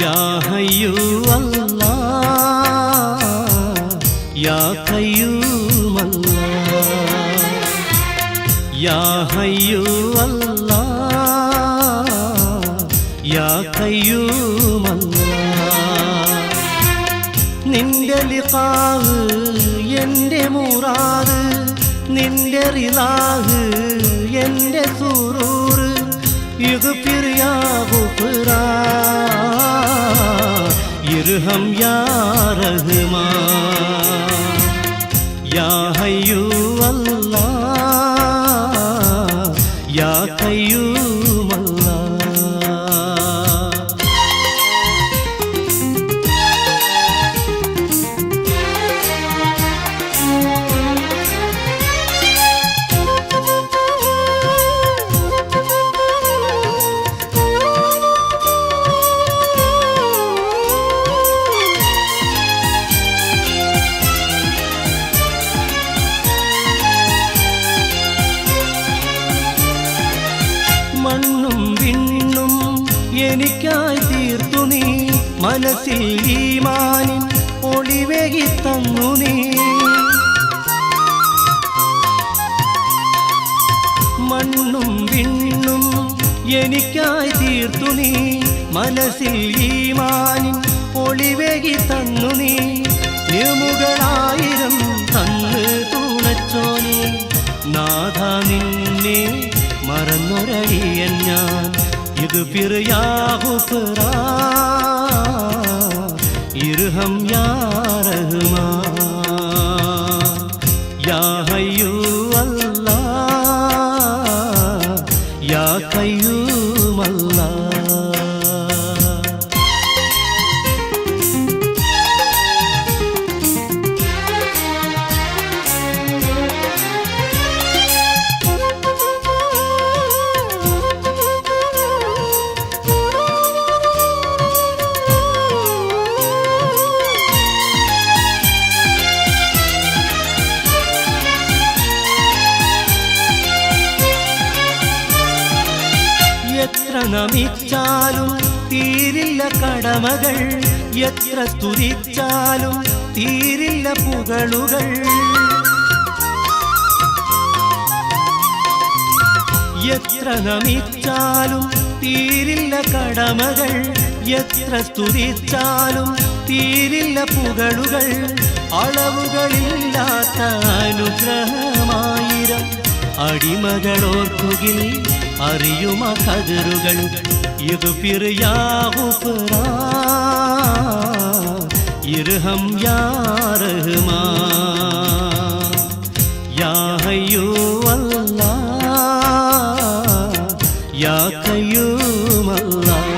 യാ ഹയ്യു അല്ലാഹ് യാ ഖയ്യൂം അല്ലാഹ് യാ ഹയ്യു അല്ലാഹ് യാ ഖയ്യൂം അല്ലാഹ് നിന്റെ ലിഖാഹ് എൻ്റെ മുറാദ് നിന്റെ റിളാഹ് എൻ്റെ സുറൂർ ഇഗ്ഫിർ യാ ഗുഫ്റാൻ ഇർഹം യാ റഹ്മാൻ യാ ഹയ്യു അല്ലാഹ് യാ ഖയ്യൂം അല്ലാഹ് മണ്ണും വിണ്ണും എനിക്കായി തീർത്തു നീ മനസ്സിൽ ഈമാനിൻ ഒളിവേകി തന്നു നീ മണ്ണും വിണ്ണും എനിക്കായി തീർത്തു നീ മനസ്സിൽ ഈമാനിൻ ഒളിവേകി തന്നു നീ നിമുകളായിരം തന്ന് തുണച്ചോനെ നാഥ നിന്നെ മറന്നൊരടിയൻ ഞാൻ ഇഗ്ഫിർ യാ ഗുഫ്റാൻ ഇർഹം യാ റഹ്മാൻ യാ ഹയ്യു അല്ലാഹ് യാ ഖയ്യൂം അല്ലാഹ് എത്ര നമിച്ചാലും തീരില്ല കടമകൾ എത്ര സ്തുതിച്ചാലും തീരില്ല പുകളുകൾ എത്ര നമിച്ചാലും തീരില്ല കടമകൾ എത്ര സ്തുതിച്ചാലും തീരില്ല പുകളുകൾ അളവുകളില്ലാത്ത അനുഗ്രഹമായിരം അടിമകളോർക്കുകിൽ അറിയുമ കതിറുകൾ ഇഗ്ഫിർ യാ ഗുഫ്റാൻ ഇർഹം യാ റഹ്മാൻ യാ ഹയ്യു അല്ലാഹ് യാ ഖയ്യൂം അല്ലാഹ്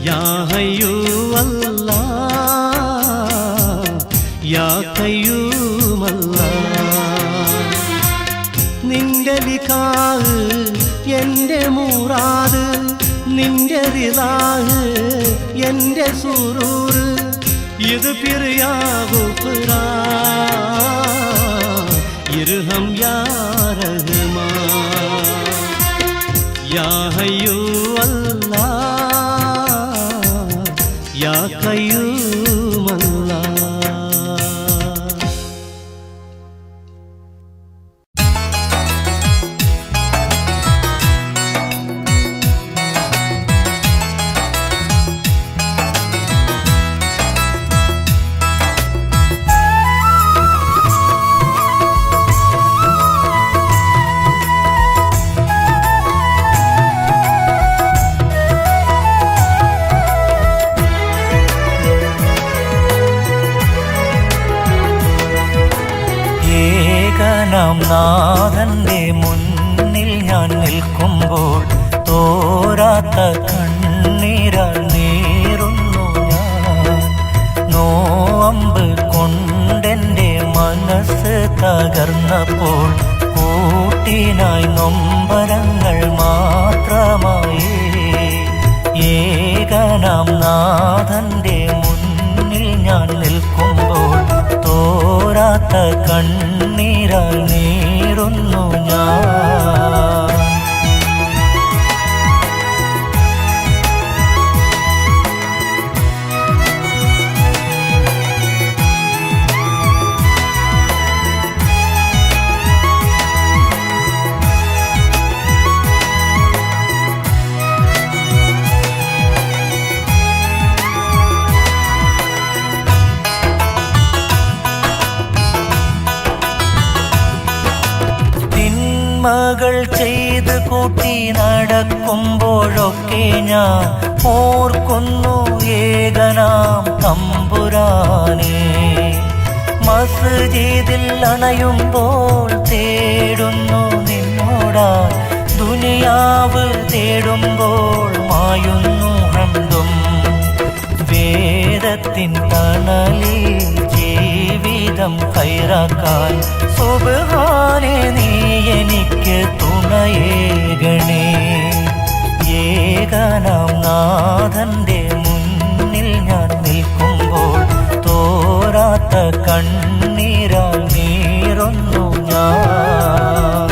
യാ ഹയ്യു അല്ലാഹ് യാ ഖയ്യൂം അല്ലാഹ് നിന്റെ ലിഖാഹ് എൻ്റെ മുറാദ് നിന്റെ റിളാഹ് എൻ്റെ സുറൂർ ഇഗ്ഫിർ യാ ഗുഫ്റാൻ ഇർഹം യാ റഹ്മാൻ യാ ഹയ്യു അല്ലാഹ് യാ ഖയ്യൂം അല്ലാഹ് നാഥന്റെ മുന്നിൽ ഞാൻ നിൽക്കുമ്പോൾ തോരാത്ത കണ്ണീരാൽ നീറുന്നു ഞാൻ നോമ്പ് കൊണ്ടെൻ്റെ മനസ്സ് തകർന്നപ്പോൾ കൂട്ടിനായി നൊമ്പരങ്ങൾ മാത്രമായി ഏകനാം നാഥന്റെ മുന്നിൽ ഞാൻ നിൽക്കുമ്പോൾ തോരാത്ത കണ്ണീരാൽ നീറുന്നു ഞാൻ നന്മകൾ ചെയ്ത് കൂട്ടി നടക്കുമ്പോഴൊക്കെ ഞാൻ ഓർക്കുന്നു ഏകനാം തമ്പുരാനെ. മസ്ജിദിൽ അണയുമ്പോൾ തേടുന്നു നിന്നോടാ, ദുനിയാവ് തേടുമ്പോൾ മായുന്നു ഹംദും. വേദത്തിൻ തണലിൽ ജീവിതം ഹൈറാക്കാൻ സുബ്ഹാനേ നീ എനിക്ക് തുണയേകണേ. ഏകനാം നാഥന്റെ മുന്നിൽ ഞാൻ നിൽക്കുമ്പോൾ തോരാത്ത കണ്ണീരാൽ നീറുന്നു ഞാൻ.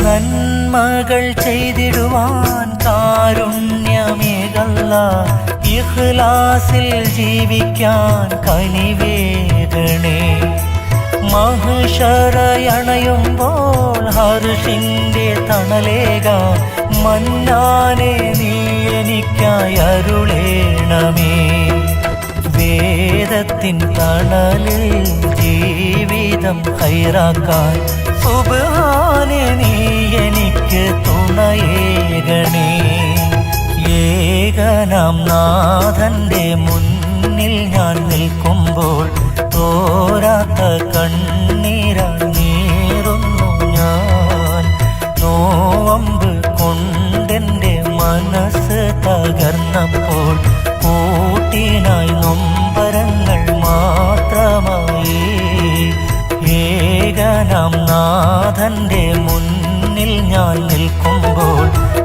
നന്മകൾ ചെയ്തിടുവാൻ കാരുണ്യമേകല്ല, ഇഖ്ലാസിൽ ജീവിക്കാൻ കനിവേകണേ. മഹ്ശറയണയുമ്പോൾ ഹർഷിന്റെ തണലേക മന്നാനെ നീ എനിക്കായി അരുളേണമേ. വേദത്തിൻ തണലിൽ ജീവിതം ഹൈറാക്കാൻ സുബ്ഹാനേ നീ എനിക്ക് തുണയേകണേ. ഏകനാം നാഥന്റെ മുന്നിൽ ഞാൻ നിൽക്കുമ്പോൾ തോരാത്ത കണ്ണീരാൽ നീറുന്നു ഞാൻ. നോവമ്പ് കൊണ്ടെൻ്റെ മനസ്സ് തകർന്നപ്പോൾ കൂട്ടിനായി നൊമ്പരങ്ങൾ മാത്രമായി. ഏകനാം നാഥന്റെ മുന്നിൽ ഞാൻ നിൽക്കുമ്പോൾ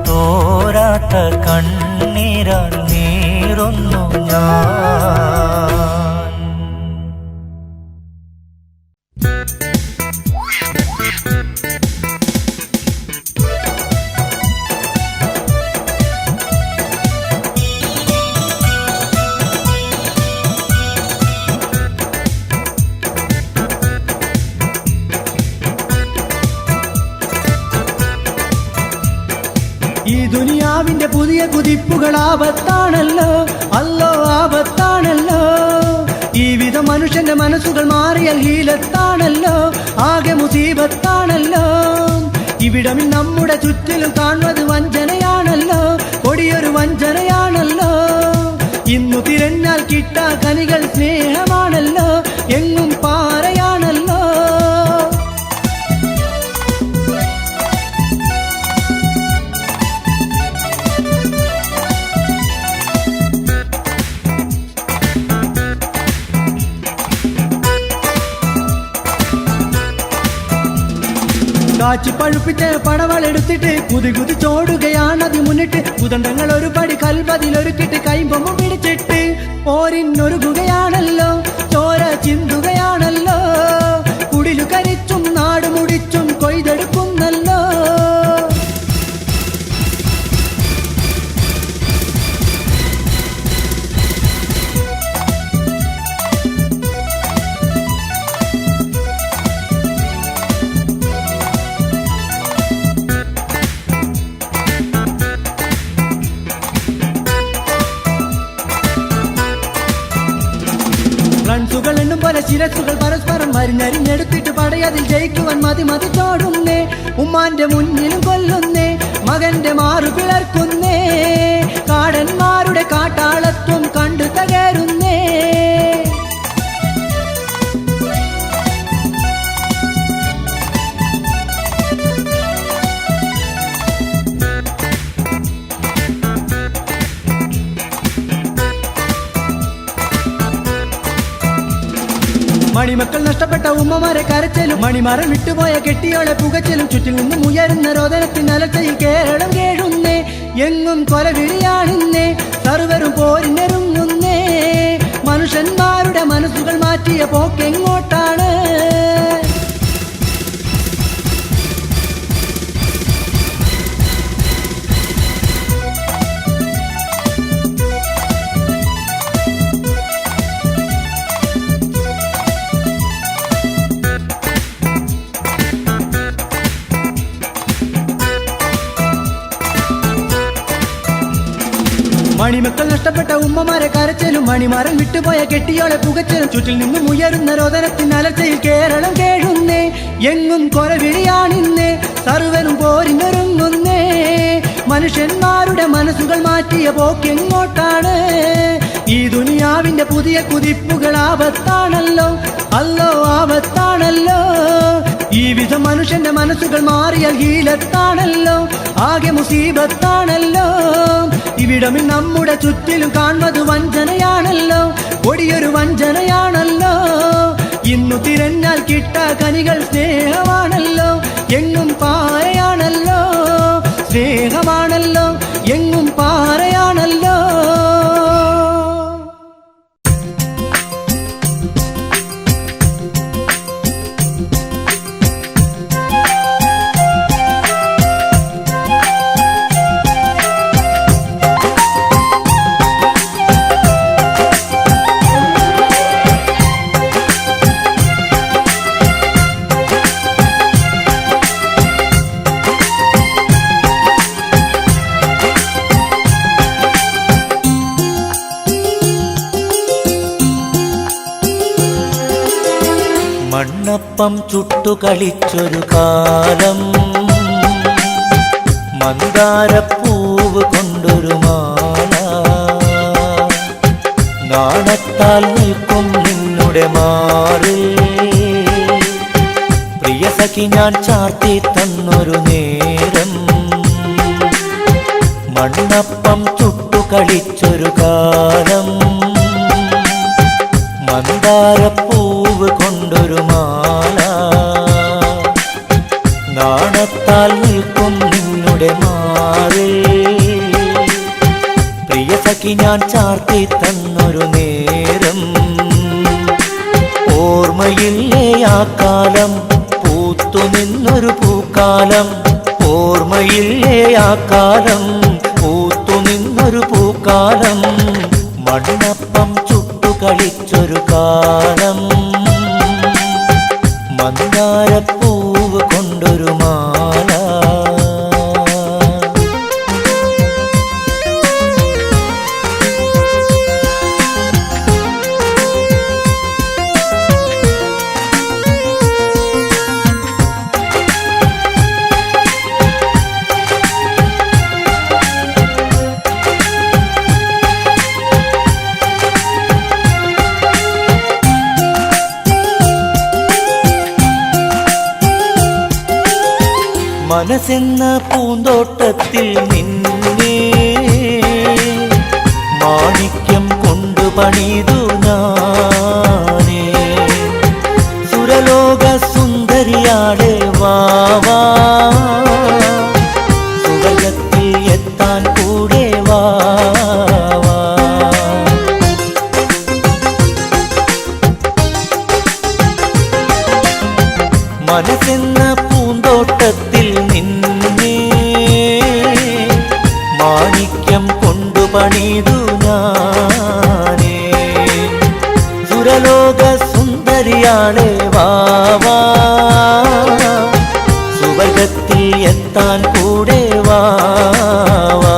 തോരാത്ത കണ്ണീരാൽ നീറുന്നു ഞാൻ. ഈ ദുനിയാവിന്റെ പുതിയ കുതിപ്പുകൾ ആപത്താണല്ലോ, അല്ലോ ആപത്താണല്ലോ. ഈ വിധം മനുഷ്യന്റെ മനസ്സുകൾ മാറിയാൽ ഹീലത്താണല്ലോ, ആകെ മുസീബത്താണല്ലോ. ഇവിടമിൽ നമ്മുടെ ചുറ്റിലും കാണുന്നത് വഞ്ചനയാണല്ലോ, കൊടിയൊരു വഞ്ചനയാണല്ലോ. ഇന്നു തിരഞ്ഞാൽ കിട്ടാ കനികൾ സ്നേഹമാണല്ലോ, എങ്ങും പാറയാണല്ലോ. കാച്ചി പഴുപ്പിച്ച് പടവളെടുത്തിട്ട് കുതി കുതിച്ചോടുകയാണത് മുന്നിട്ട്. കുതണ്ടങ്ങൾ ഒരു പടി കൽപതിലൊരുക്കിട്ട് കൈമ്പൊമ്മ പിടിച്ചിട്ട് പോരിനൊരുകുകയാണല്ലോ, ചോര ചിന്തുകയാണല്ലോ. കുടിലു കരിച്ചും നാട് മുടിച്ചും കൊയ്തെടുക്കുന്നല്ലോ. ഫ്രണ്ട്സുകൾ എണ്ണും പോലെ ശിരസുകൾ പരസ്പരം മരിഞ്ഞരിഞ്ഞെടുത്തിട്ട് പടയതിൽ ജയിക്കുവാൻ മതിമതിച്ചോടുന്നേ. ഉമ്മാന്റെ മുന്നിലും കൊല്ലുന്നേ, മകന്റെ മാറു പിളർക്കുന്നേ. കാടന്മാരുടെ കാട്ടാളത്വം കണ്ടു തകരുന്നേ. മണിമക്കൾ നഷ്ടപ്പെട്ട ഉമ്മമാരെ കരച്ചിലും മണിമാരൻ വിട്ടുപോയ കെട്ടിയോളെ പുകച്ചിലും ചുറ്റിൽ നിന്നും ഉയരുന്ന രോദനത്തിന് അലർച്ചയിൽ കേരളം കേഴുന്നേ. എങ്ങും കൊലവിളിയാണിന്നേ, സർവരും പോരിനെറുങ്ങുന്നേ. മനുഷ്യന്മാരുടെ മനസ്സുകൾ മാറ്റിയ പോക്കെങ്ങോട്ടാണ്? മണിമക്കൾ നഷ്ടപ്പെട്ട ഉമ്മമാരെ കരച്ചലും മണിമാരൻ വിട്ടുപോയ കെട്ടിയോളെ പുകച്ചലും ചുറ്റിൽ നിന്നും ഉയരുന്ന രോദനത്തിൻ അലർച്ചയിൽ കേരളം കേഴുന്നേ എങ്ങും കൊലവിളിയാണിന്നേ സർവരും പോരിനൊരുങ്ങുന്നേ മനുഷ്യന്മാരുടെ മനസ്സുകൾ മാറ്റിയ പോക്കെങ്ങോട്ടാണ് ഈ ദുനിയാവിന്റെ പുതിയ കുതിപ്പുകൾ ആപത്താണല്ലോ അല്ലോ ആപത്താണല്ലോ ഈ വിധം മനുഷ്യന്റെ മനസ്സുകൾ മാറിയാൽ ഹീലത്താണല്ലോ ആകെ മുസീബത്താണല്ലോ ഇവിടമിൽ നമ്മുടെ ചുറ്റിലും കാണുന്നത് വഞ്ചനയാണല്ലോ കൊടിയൊരു വഞ്ചനയാണല്ലോ ഇന്നു തിരഞ്ഞാൽ കിട്ടാ കനികൾ സ്നേഹമാണല്ലോ എങ്ങും പാറയാണല്ലോ സ്നേഹമാണല്ലോ എങ്ങും പാറയാണല്ലോ മണ്ണപ്പം ചുട്ടു കളിച്ചൊരു കാലം മന്ദാരപ്പൂവ് കൊണ്ടൊരു മാല നാണത്താൽ നിൽക്കും നിന്നുടെ മാറിൽ പ്രിയ സഖി ഞാൻ ചാർത്തി തന്നൊരു നേരം മണ്ണപ്പം ചുട്ടു കളിച്ചൊരു കാലം മന്ദാരപ്പൂവ് കൊണ്ടൊരു മാല നാണത്താൽ നിൽക്കും നിന്നുടെ മാറിൽ പ്രിയ സഖി ഞാൻ ചാർത്തി തന്നൊരു നേരം ഓർമ്മയില്ലേ ആ കാലം പൂത്തു നിന്നൊരു പൂക്കാലം ഓർമ്മയില്ലേ ആ കാലം പൂത്തു നിന്നൊരു പൂക്കാലം മണ്ണപ്പം ചുട്ടു കളിച്ചൊരു കാലം മന്ദാരപ്പൂവ് കൊണ്ടൊരു മാല മനസ്സെന്ന പൂന്തോട്ടത്തിൽ നിന്നെ മാണിക്യം കൊണ്ടു പണിതു ഞാനേ സുരലോക സുന്ദരിയാടെ വാവാ സുവർഗത്തിൽ എത്താൻ കൂടെ വാവാ മനസ്സെന്ന പൂന്തോട്ടത്തിൽ നിന്നെ മാണിക്യം കൊണ്ടു പണിതു ഞാനേ സുരലോക സുന്ദരിയാളെ വാവാ സുവർഗത്തിൽ എത്താൻ കൂടെ വാവാ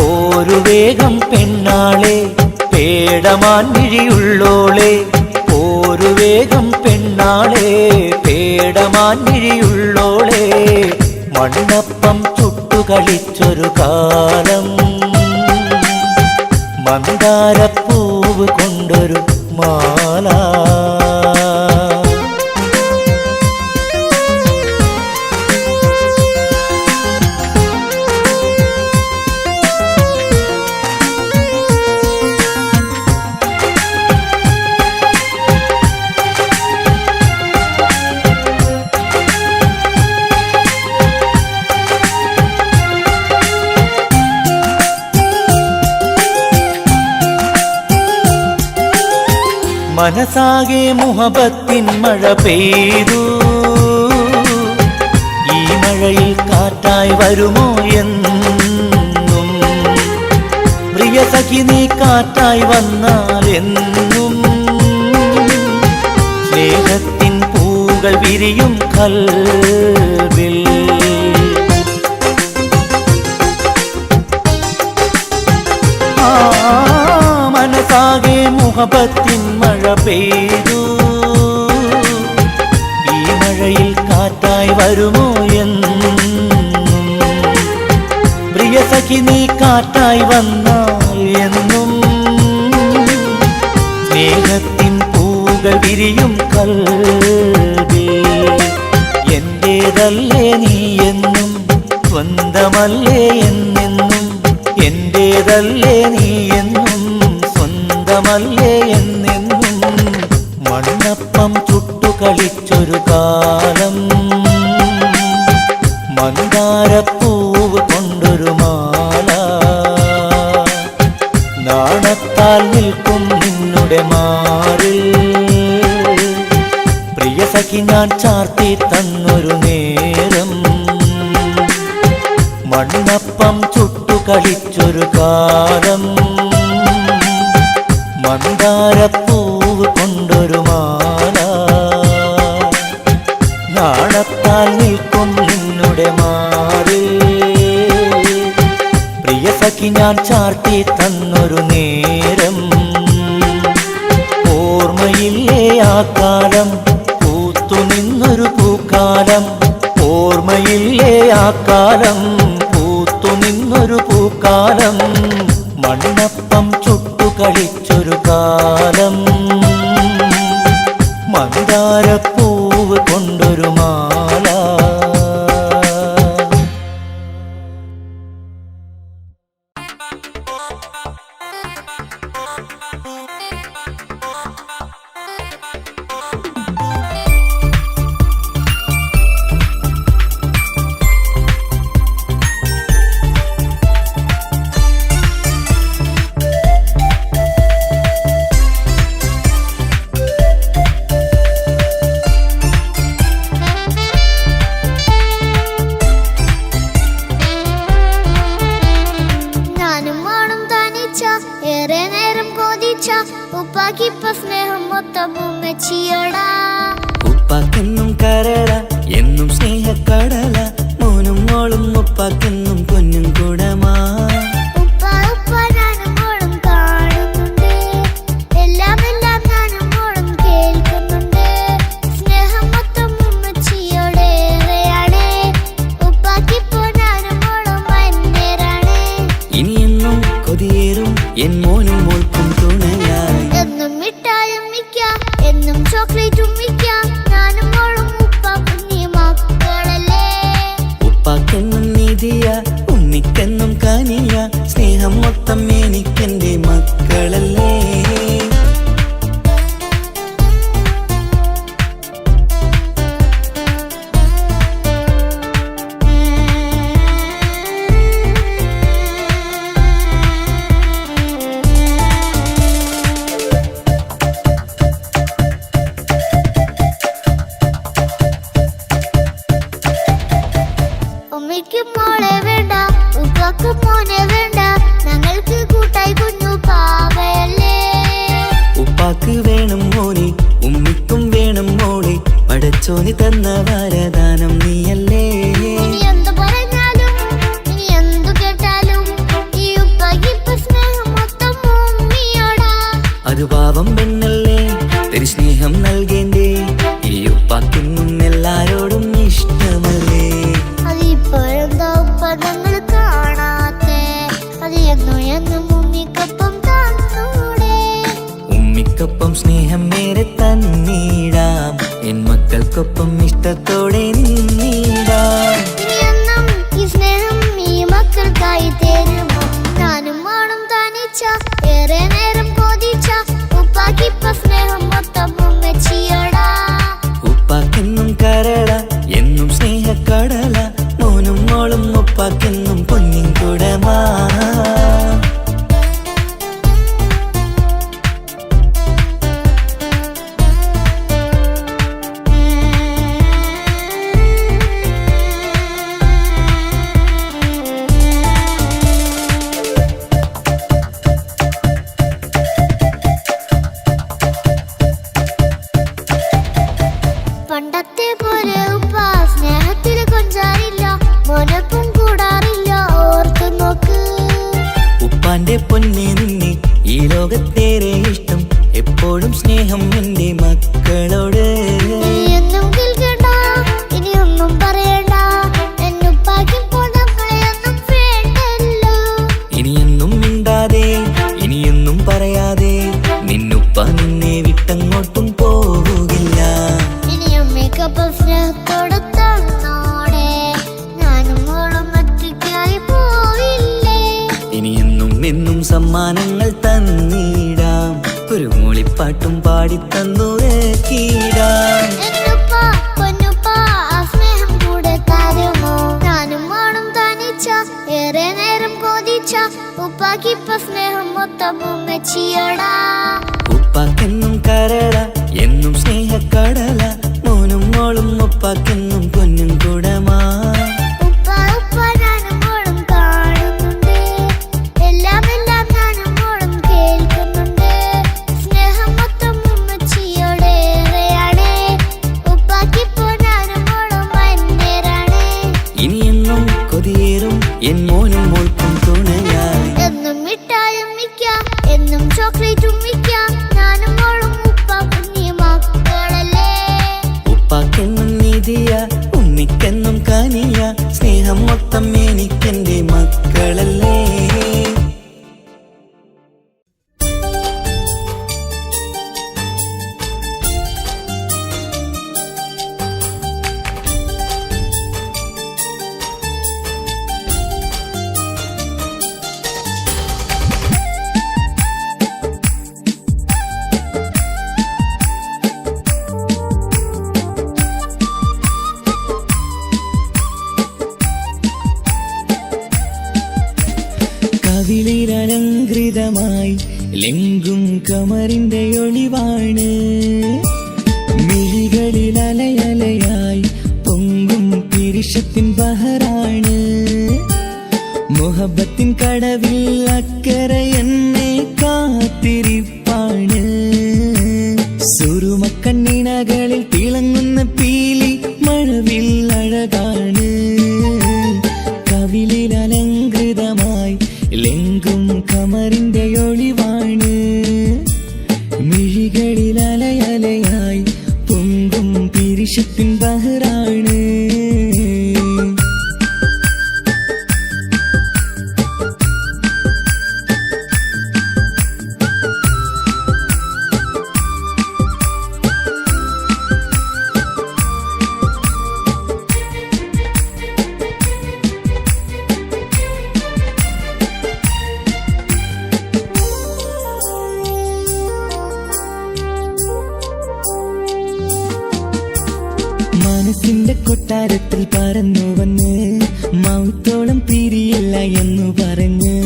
ഒരു വേഗം പെണ്ണാളെ പേടമാൻ മിഴിയുള്ളോളെ ഒരു വേഗം പെണ്ണാളെ പേടമാൻ മിഴിയുള്ളോളെ മണ്ണപ്പം ചുട്ടു കളിച്ചൊരു കാലം മന്ദാരപ്പൂവ് കൊണ്ടൊരു മാല മനസാകെ മുഹബത്തിൻ മഴ പെയ്തു ഈ മഴയിൽ കാറ്റായി വരുമോ എന്നും പ്രിയ സഖി നീ കാറ്റായി വന്നാൽ എന്നും സ്നേഹത്തിൻ പൂകൾ വിരിയും കൽവിൽ മുഹബത്തിൻ മഴ പെയ്തു. ഈ മഴയിൽ കാറ്റായി വരുമോ എന്നും പ്രിയ സഖി നീ കാറ്റായി വന്നാൽ എന്നും സ്നേഹത്തിൻ പൂകൾ വിരിയും കൽബിൽ എന്റേതല്ലേ നീ എന്നും സ്വന്തമല്ലേ എന്നെന്നും എന്റേതല്ലേ നീ എന്നും സ്വന്തമല്ലേ എന്നെന്നും മണ്ണപ്പം ചുട്ടു കളിച്ചൊരു കാലം മന്ദാരപ്പൂവ് കൊണ്ടൊരു മാല നാണത്താൽ നിൽക്കും നിന്നുടെ മാറിൽ പ്രിയ സഖി ഞാൻ ചാർത്തി തന്നൊരു നേരം മണ്ണപ്പം ചുട്ടു കളിച്ചൊരു കാലം മന്ദാരപ്പൂവ് കൊണ്ടൊരു മാല നാണത്താൽ നിൽക്കും നിന്നുടെ മാറിൽ പ്രിയ സഖി ഞാൻ ചാർത്തി തന്നൊരു നേരം ഓർമ്മയില്ലേ ആ കാലം പൂത്തുനിന്നൊരു പൂക്കാലം ഓർമ്മയില്ലേ ആ കാലം പൂത്തുനിന്നൊരു പൂക്കാലം മണ്ണപ്പം ചുട്ടു കളിച്ചൊരു കാലം മന്ദാരപ്പൂവ് കൊണ്ടൊരു മാല. ഉപ്പാക്കെന്നും കരള എന്നും സ്നേഹക്കടല മോനും മോളും ഉപ്പാക്കെന്നും പൊന്നും കുടമാ ഇനിയെന്നും കൊതിയേറും എൻ മോനും മോൾക്കും തുണയായി എന്നും മിഠായും മിക്കാം എന്നും ചോക്ലേറ്റും മിക്കാം ഞാനും മോളും ഉപ്പാക്കും നീ മക്കളല്ലേ ഉപ്പാക്കെന്നും നീതിയ ഉമ്മിക്കെന്നും കനിയ സ്നേഹം മൊത്തം എനിക്കെന്റെ മക്കളല്ലേ ഉമ്മയ്ക്ക് മോളെ വേണ്ട ഉപ്പാക്ക് മോനെ വേണ്ട ഞങ്ങൾക്ക് കൂട്ടായി കുഞ്ഞു പാവയല്ലേ ഉപ്പാക്ക് വേണം മോനെ ഉമ്മിക്കും വേണം മോളെ പടച്ചോന് തന്ന വരദാനം നീയല്ലേ ഇനി എന്തു പറഞ്ഞാലും ഇനി എന്തു കേട്ടാലും ഈ ഉപ്പാക്ക് ഇപ്പൊ സ്നേഹം മൊത്തം ഉമ്മിയോടാ അത് പാവം പെണ്ണല്ലേ തിരു സ്നേഹം നൽകേണ്ടേ ഈ ഉപ്പാക്കെന്നും എല്ലാരോടും ഇഷ്ടമല്ലേ അതിപ്പോഴെന്താ ഉപ്പ ഞങ്ങൾ കാണാത്തെ അത് എന്നും എന്നും ഉമ്മിക്കൊപ്പം തന്നൂടെ ഉമ്മിക്കൊപ്പം സ്നേഹം നേരെ തന്നീടാം എൻ മക്കൾക്കൊപ്പം ഇഷ്ടത്തോടെ നിന്നീടാം ഇനിയെന്നും ഈ സ്നേഹം ഈ മക്കൾക്കായി തരുമോ ഞാനും മോളും തനിച്ച ഏറെ നേരം കൊതിച്ച ഉപ്പാക്കിപ്പ സ്നേഹം മൊത്തം ഉമ്മച്ചിയോടാ ഉപ്പാക്കെന്നും കരള എന്നും സ്നേഹക്കടല മോനും മോളും ഉപ്പാക്കെന്നും പൊന്നിൻ കുടമാ പണ്ടത്തെ പോലെ ഉപ്പ സ്നേഹത്തിൽ കൊഞ്ചാറില്ല മോനൊപ്പം കൂടാറില്ല ഓർത്തു നോക്ക് പാടിത്തന്നു കീടാൻ. എന്നുപ്പ പൊന്നുപ്പ ആ സ്നേഹം കൂടെ തരുമോ? ഞാനും മോളും തനിച്ച ഏറെ നേരം കൊതിച്ച ഉപ്പാക്കിപ്പ സ്നേഹം മൊത്തം ഉമ്മച്ചിയോടാ. ഉപ്പാക്കെന്നും കരള എന്നും സ്നേഹക്കടല, മോനും മോളും ഉപ്പാക്കെന്നും പൊന്നും കുടമാ. ഉപ്പ ഉപ്പ ഞാനും മോളും കാണുന്നുണ്ട്, എല്ലാം എല്ലാം ഞാനും മോളും കേൾക്കുന്നുണ്ട്. സ്നേഹം മൊത്തം ഉമ്മച്ചിയോടേറെയാണ്, ഉപ്പാക്കിപ്പോ ഞാനും മോളും അന്യരാണ്. ഇനിയെന്നും കൊതിയേറും എൻ മോനും മോൾക്കും തുണയായി. എന്നും മിഠായും മിക്കാം, എന്നും ചോക്ലേറ്റും മിക്കാം, ഞാനും മോളും ഉപ്പ കുഞ്ഞി മക്കളല്ലേ. ഉപ്പാക്കെന്നും നിധിയ ഉമ്മിക്കെന്നും കനിയ, സ്നേഹം മൊത്തം എനിക്കെന്റെ മക്കളല്ലേ. കവിളിലലങ്കൃതമായി ലെങ്കും കമറിന്റെ ഒളിവാണ്, മിഴികളിൽ അലയലയായി പൊങ്കും പിരിശത്തിൻ ബഹറാണ്. മുഹബത്തിൻ കടവിൽ അക്കരെ എന്നെ കാത്തിരിപ്പാണ്. സുറുമക്കണ്ണിണകളിൽ തിളങ്ങുന്ന പീലി മഴവിൽ അഴകാണ്. കവിളിൽ അലങ്കൃതമായി ലെങ്കും കമറിന്റെ ഒളിവാണ്, മിഴികളിൽ അലയലയായി പൊങ്കും പിരിശത്തിൻ ബഹറാണ്. മനസ്സിന്റെ കൊട്ടാരത്തിൽ പറന്നു വന്ന് മൗത്തോളം പിരിയില്ല എന്നു പറഞ്ഞ്.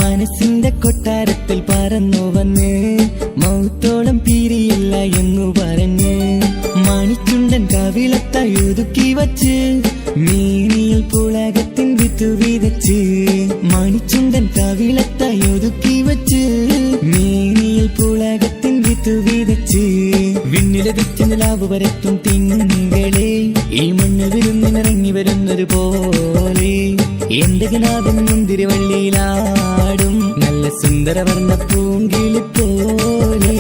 മനസ്സിന്റെ കൊട്ടാരത്തിൽ പറന്നു വന്ന് മൗത്തോളം പിരിയില്ല എന്നു പറഞ്ഞ്. മണിച്ചുണ്ടൻ കവിളത്തായി ഒതുക്കി വച്ച് മേനിയിൽ പുളകത്തിൻ വിത്തു വിതച്ച്. മണിച്ചുണ്ടൻ കവിളത്തായി ഒതുക്കി വച്ച് മേനിയിൽ പുളകത്തിൻ വിത്തു വിതച്ച്. വിണ്ണിലതിച്ച് നിലാവ് വരത്തും തിങ്കളെ ഈ മണ്ണ് വിരുന്നിനിറങ്ങി വരുന്നത് പോലെ എന്റെ കിനാവിൻ മുന്തിരിവള്ളിയിലാടും നല്ല സുന്ദരവർണ്ണ പൂങ്കിളി പോലെ.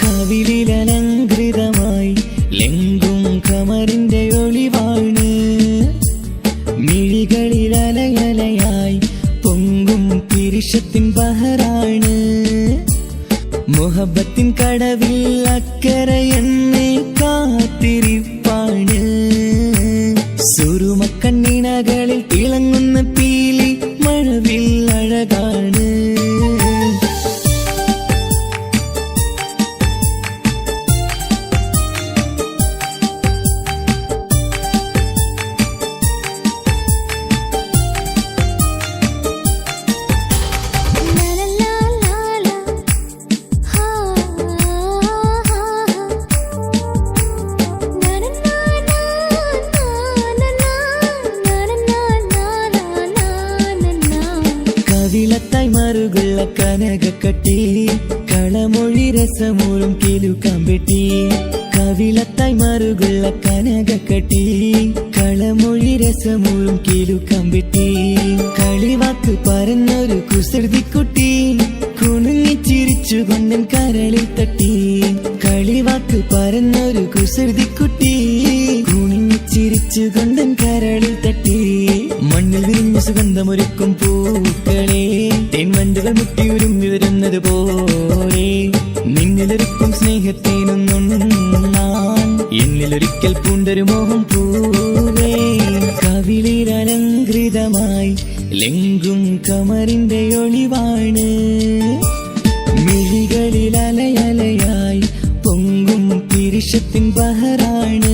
കവിളിലലങ്കൃതമായി ലെങ്കും കമറിന്റെ ഒളിവാണ്, മിഴികളിൽ അലയലയായി പൊങ്കും പിരിശത്തിൻ ബഹറാണ്. മുഹബത്തിൻ കടവിൽ അക്കരെ എന്നെ കാത്തിരിപ്പാണ്. സുറുമക്കണ്ണിണകളിൽ തിളങ്ങുന്ന പീലി മഴവിൽ അഴകാണ്. കവിളത്തായി മറുകുള്ള കനകക്കട്ടി കളമൊഴി രസമൂറും കിലുക്കാമ്പെട്ടി. കവിളത്തായി മറുകുള്ള കനകക്കട്ടി കളമൊഴി രസമൂറും കിലുക്കാമ്പെട്ടി. കളിവാക്ക് പറഞ്ഞൊരു കുസൃതിക്കുട്ടി കുണുങ്ങിച്ചിരിച്ചു കൊണ്ടൻ കരളിൽ തട്ടി. കളിവാക്ക് പറഞ്ഞൊരു കുസൃതിക്കുട്ടി കുണുങ്ങിച്ചിരിച്ചു കൊണ്ടൻ കരളിൽ തട്ടി. മണ്ണിൽ വിരിഞ്ഞ സുഗന്ധമൊരുക്കും പൂക്കളെ തേൻവണ്ടുകൾ മുട്ടിയുരുമ്പി വരുന്നത് പോലെ നിന്നിലൊരുക്കും സ്നേഹത്തേനൊന്നുണ്ണാൻ എന്നിലൊരിക്കൽ പൂണ്ടൊരു മോഹം പൂവേ. കവിളിലലങ്കൃതമായി ലെങ്കും കമറിന്റെ ഒളിവാണ്, മിഴികളിൽ അലയലയായി പിരിശത്തിൻ ബഹറാണ്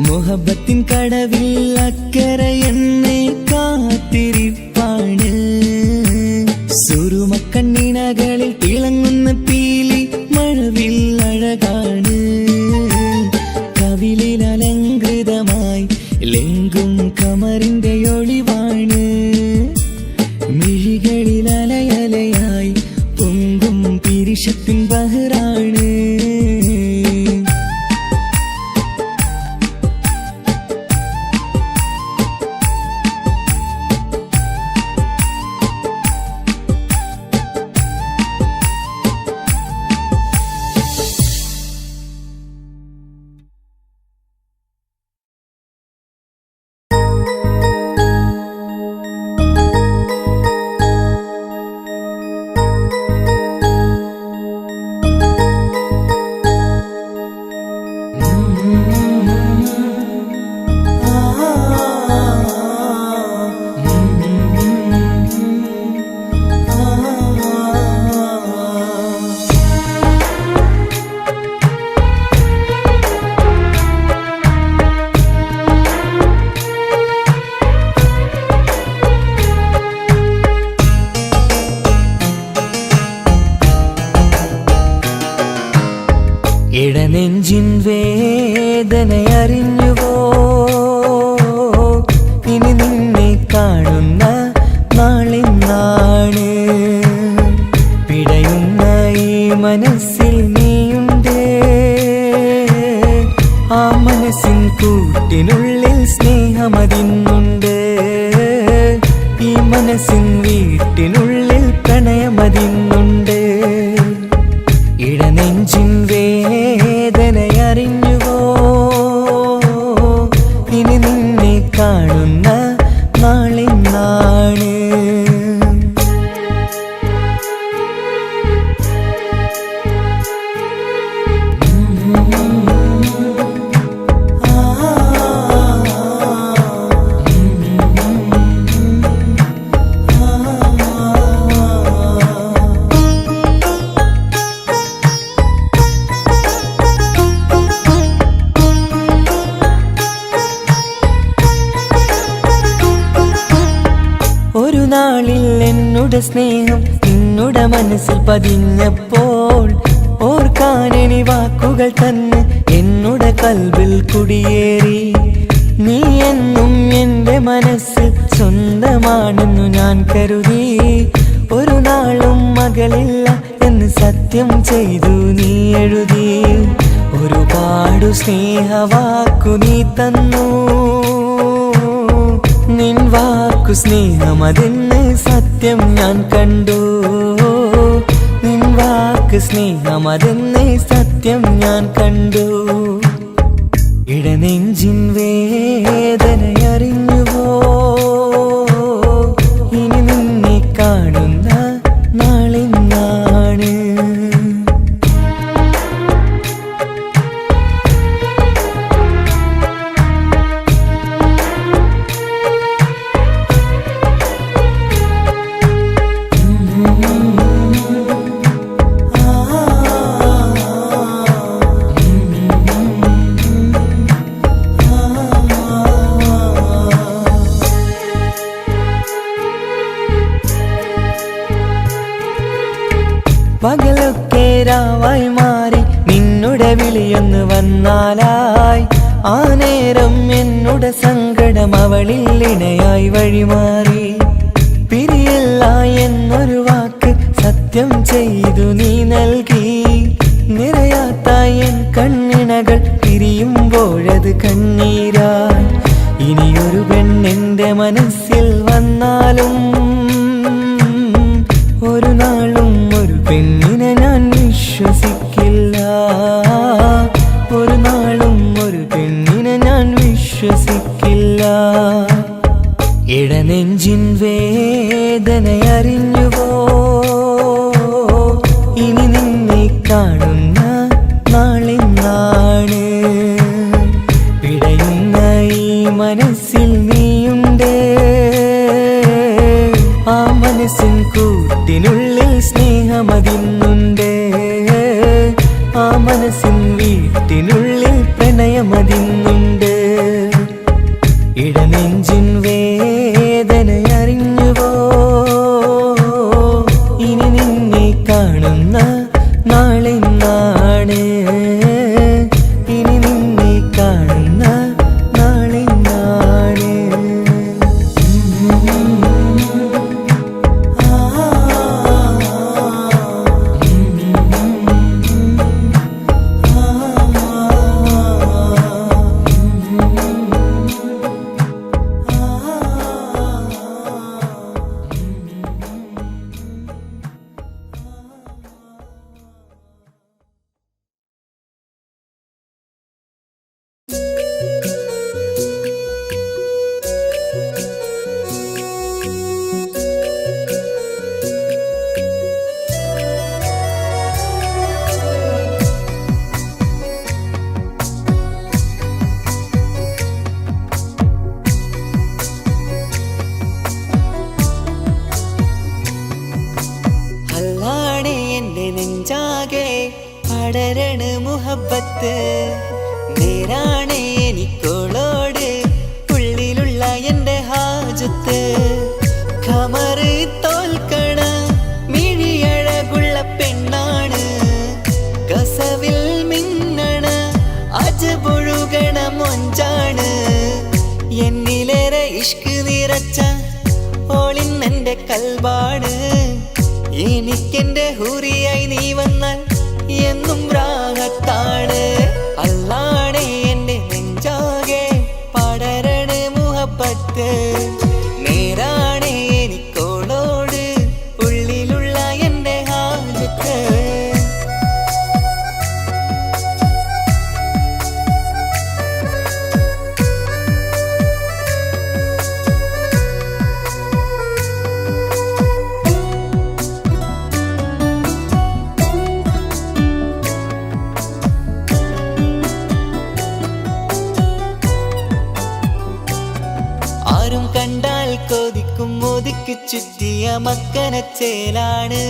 മുഹബത്തിൻ കടവിൽ അക്കരെ എന്നെ കാത്തിരിപ്പാണ് സുറുമക്കണ്ണിനകളിൽ തിളങ്ങുന്ന പീലി മഴവിൽ അഴകാണ് കവിളിൽ അലങ്കൃതമായി ലെങ്കും കമറിന്റെ ഒളിവാണ് മിഴികളിൽ അലയലയായി പൊങ്കും പിരിശത്തിൻ ബഹറാണ് ഇടനെഞ്ചിൻ വേദനയറിഞ്ഞുവോ ഇനി നിന്നെ കാണുന്ന നാളിന്നാണ് പിടയുന്ന ഈ മനസ്സിൽ നീയുണ്ട് ആ മനസ്സിൻ കൂട്ടിനുള്ളിൽ സ്നേഹമതിന്നുണ്ട് ഈ മനസ്സിൻ വീട്ടിനുള്ളിൽ പ്രണയമതിന്നുണ്ട് ഇടനെഞ്ചിൻ വേദനയറിഞ്ഞുവോ ഇനി നിന്നെ കാണുന്ന നാളിന്നാണ് ഒരു നാളിൽ എന്നുടെ സ്നേഹം നിന്നുടെ മനസ്സിൽ പതിഞ്ഞപ്പോൾ ഓർക്കാനെനി വാക്കുകൾ തന്നെ എന്നുടെ കൽബിൽ കുടിയേറി നീ എന്നും എന്റെ മനസ്സിൽ സ്വന്തമാണെന്നു ഞാൻ കരുതി ഒരു നാളും മകളില്ല എന്ന് സത്യം ചെയ്തു നീ എഴുതി ഒരുപാടു സ്നേഹവാക്കു നീ തന്നു നിൻ വാക്കു സ്നേഹമതെന്ന് സത്യം ഞാൻ കണ്ടു നിൻ വാക്ക് സ്നേഹമതെന്ന് സത്യം ഞാൻ കണ്ടു ഇടനെഞ്ചിൻ വേദനയറിഞ്ഞുവോ ഇനി നിന്നെ കാണുന്ന നാളിന്നാണ് പകലൊക്കെ രാവായി മാറി നിന്നുടെ വിളിയൊന്ന് വന്നാലായി ആ നേരം എന്നുടെ സങ്കടം അവളിൽ ഇണയായി വഴിമാറി പിരിയല്ല എന്നൊരു വാക്ക് സത്യം ചെയ്തു നീ നൽകി നിറയാത്ത എൻ കണ്ണിണകൾ പിരിയുമ്പോഴത് കണ്ണീരായി ഇനിയൊരു പെണ്ണെന്റെ മനസ്സിൽ വന്നാലും ഒരു നാളും ഒരു പെണ്ണിനെ ഞാൻ വിശ്വസിക്കില്ല ഒരു നാളും ഒരു പെണ്ണിനെ ഞാൻ വിശ്വസിക്കില്ല ഇടനെഞ്ചിൻ വേദനയറിഞ്ഞുവോ ഇനി നിന്നെ കാണുന്ന നാളിന്നാണ് പിടയുന്ന ഈ മനസ്സിൽ നീയുണ്ട് ആ മനസ്സിൻ കൂട്ടിനുള്ളിൽ സ്നേഹമതിന്നുണ്ട് ആ മനസ്സിൻ പടരണ മുഹബത്ത് നേരാണ് എനിക്കോളോട് ഉള്ളിലുള്ള എൻ്റെ ഹാജത്ത് ഖമറ് തോൽക്കണ മിഴിയഴകുള്ള പെണ്ണാണ് കസവിൽ മിന്നണ അജബൊഴുകണ മൊഞ്ചാണ് എന്നിലേറെ ഇഷ്ക് നിറച്ച ഓളിന്നെൻ്റെ കൽബാണ് എനിക്കെന്റെ ഹൂറിയായി നീ വന്നാൽ എന്നും രാഗത്താണ് അല്ലാണേ എൻ്റെ നെഞ്ചാകെ പടരണ മുഹബത്ത് നേരാണേ എനിക്കോളോട് ഉള്ളിലുള്ള എൻ്റെ ഹാജത്ത് ആരും കണ്ടാൽ കൊതിക്കും ഒതുക്കി ചുറ്റിയ മക്കനച്ചേലാണ്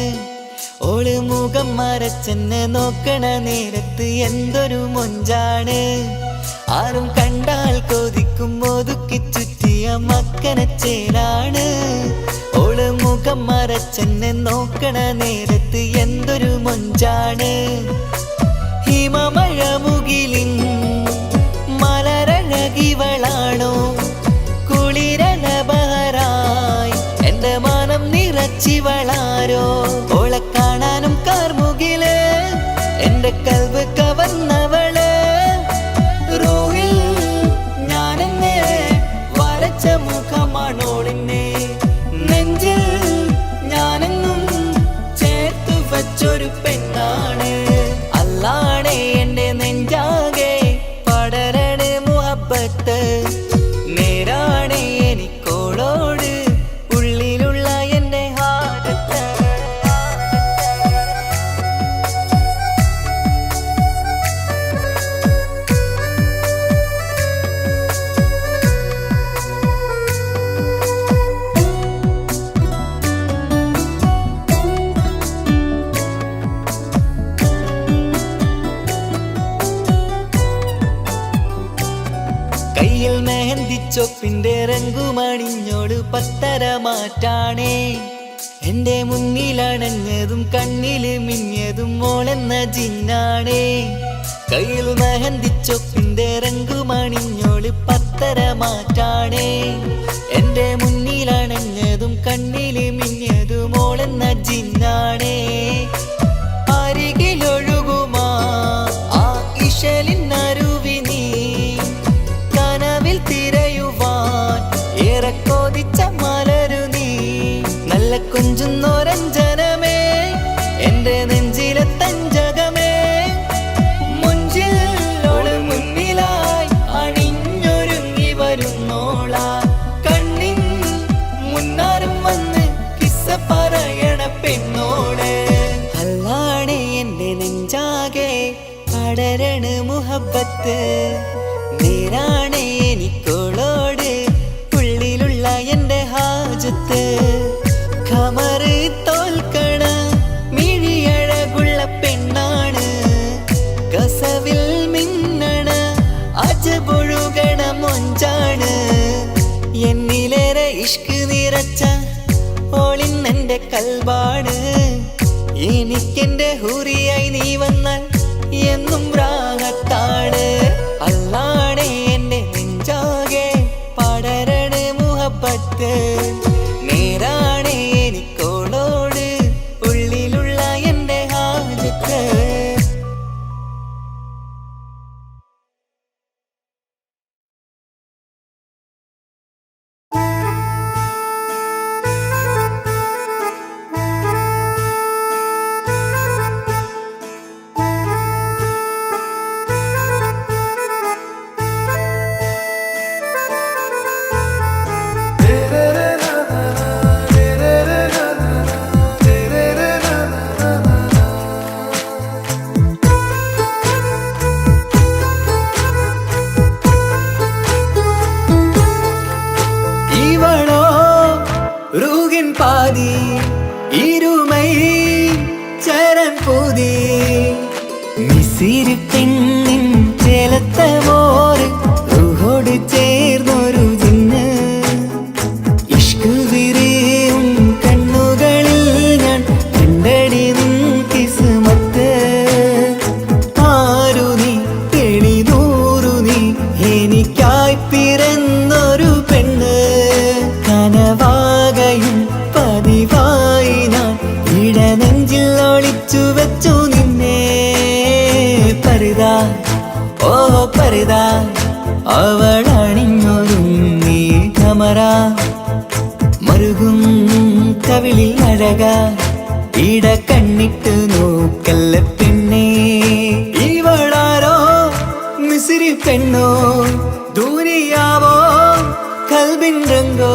ഓള് മുഖം മറച്ചെന്നെ നോക്കണ നേരത്ത് എന്തൊരു മൊഞ്ചാണ് ആരും കണ്ടാൽ കൊതിക്കും ഒതുക്കി ചുറ്റിയ മക്കനച്ചേലാണ് ഓള് മുഖം മറച്ചെന്നെ നോക്കണ നേരത്ത് എന്തൊരു മൊഞ്ചാണ് ഹിമമഴ മുകിലിൻ മലരഴകിവളാണോ കുളിരലബഹരായി എന്റെ മാനം നിറച്ചിവളാരോ ഓളെ കാണാനും കാർമുകില് എന്റെ കൽബ് കവർന്നവള് റൂഹിൽ ഞാനെന്നെ വരച്ച മുഖമാണോളിന്നെ നെഞ്ചിൽ ഞാനെന്നും ചേർത്തു വച്ചൊരു പെണ്ണാണ് അല്ലാണേ എന്റെ നെഞ്ചാകെ പടരണ മുഹബത്ത് നേരാണേ എനിക്കോളോട് ഉള്ളിലുള്ള എൻ്റെ ഹാജത്ത് കയ്യിൽ മെഹന്തിച്ചൊപ്പിന്റെ രംഗുമണിഞ്ഞോട് പത്തര മാറ്റാണേ എന്റെ മുന്നിലണഞ്ഞതും കണ്ണില് മിന്നിയതും മോളെന്ന ജിന്നാണേ കയ്യിൽ മെഹന്തിച്ചൊപ്പിന്റെ രംഗുമണിഞ്ഞോട് പത്തര മാറ്റാണേ എന്റെ മുന്നിലണഞ്ഞതും കണ്ണില് മിന്നിയതും മോളെന്ന ജിന്നാണേ അരികിലൊഴുകുമാ ആ ഇശലിനരുവി നീ കനവിൽ തിരയുവാൻ ഏറെ കൊതിച്ച മലരു നീ നല്ല കുഞ്ചുന്നോരഞ്ജനമേ എന്റെ നെഞ്ചിലെ തഞ്ചകമേ മുഞ്ചിൽ ഓള് മുന്നിലായി അണിഞ്ഞൊരുങ്ങി വരുന്നോള കണ്ണിൻ മുന്നാരും വന്ന് കിസ്സ പറയണ പെണ്ണോട് അല്ലാണേ എന്റെ നെഞ്ചാകെ പടരണ മുഹബത്ത് നേരാണേ എനിക്കോളോട് ഉള്ളിലുള്ള എൻ്റെ ഹാജത്ത് ഖമറ് തോൽക്കണ മിഴിയഴകുള്ള പെണ്ണാണ് കസവിൽ മിന്നണ അജബൊഴുകണ മൊഞ്ചാണ് എന്നിലേറെ ഇഷ്ക് നിറച്ച ഓളിന്നെൻ്റെ കൽബാണ് എനിക്കെന്റെ ഹൂറിയായി നീ വന്നാൽ എന്നും രാഗത്താണ് അല്ലാണേ എൻ്റെ നെഞ്ചാകെ പടരണ മുഹബത്ത് നേരാണേ എനിക്കോളോട് ഉള്ളിലുള്ള എൻ്റെ ഹാജത്ത് മിസിരി പെണ്ണിൻ ചേലത്തെ മോര് റൂഹോട് ചേർന്നൊരു ജിന്ന് ഇഷ്ക് വിരിയും കണ്ണുകളിൽ ഞാൻ കണ്ടടി നിൻ കിസ്മത്ത് ആരു നീ തെളിനൂറു നീ എനിക്കായി പിറന്നൊരു പെണ്ണ് കനവാകയും പതിവായി ഞാൻ ഇടനെഞ്ചിൽ ഒളിച്ചു വെച്ചു നിന്നെ പരിതാ ഓ പരിതാ അവളണിഞ്ഞൊരുങ്ങി കമറ മറുകും കവിളിൽ അഴക ഇട കണ്ണിട്ട് നോക്കല്ല പെണ്ണേ ഇവളാരോ മിസിരി പെണ്ണോ ദൂരിയാവോ കൽബിൻ രംഗോ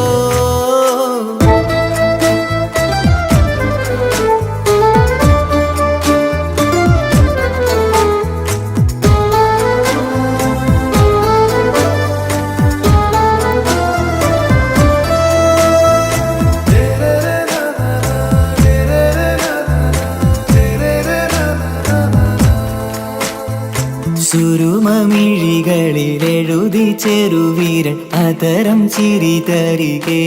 സുരുമമിഴികളിൽ എഴുതി ചെറുവീരൻ അതരം ചിരി തരികേ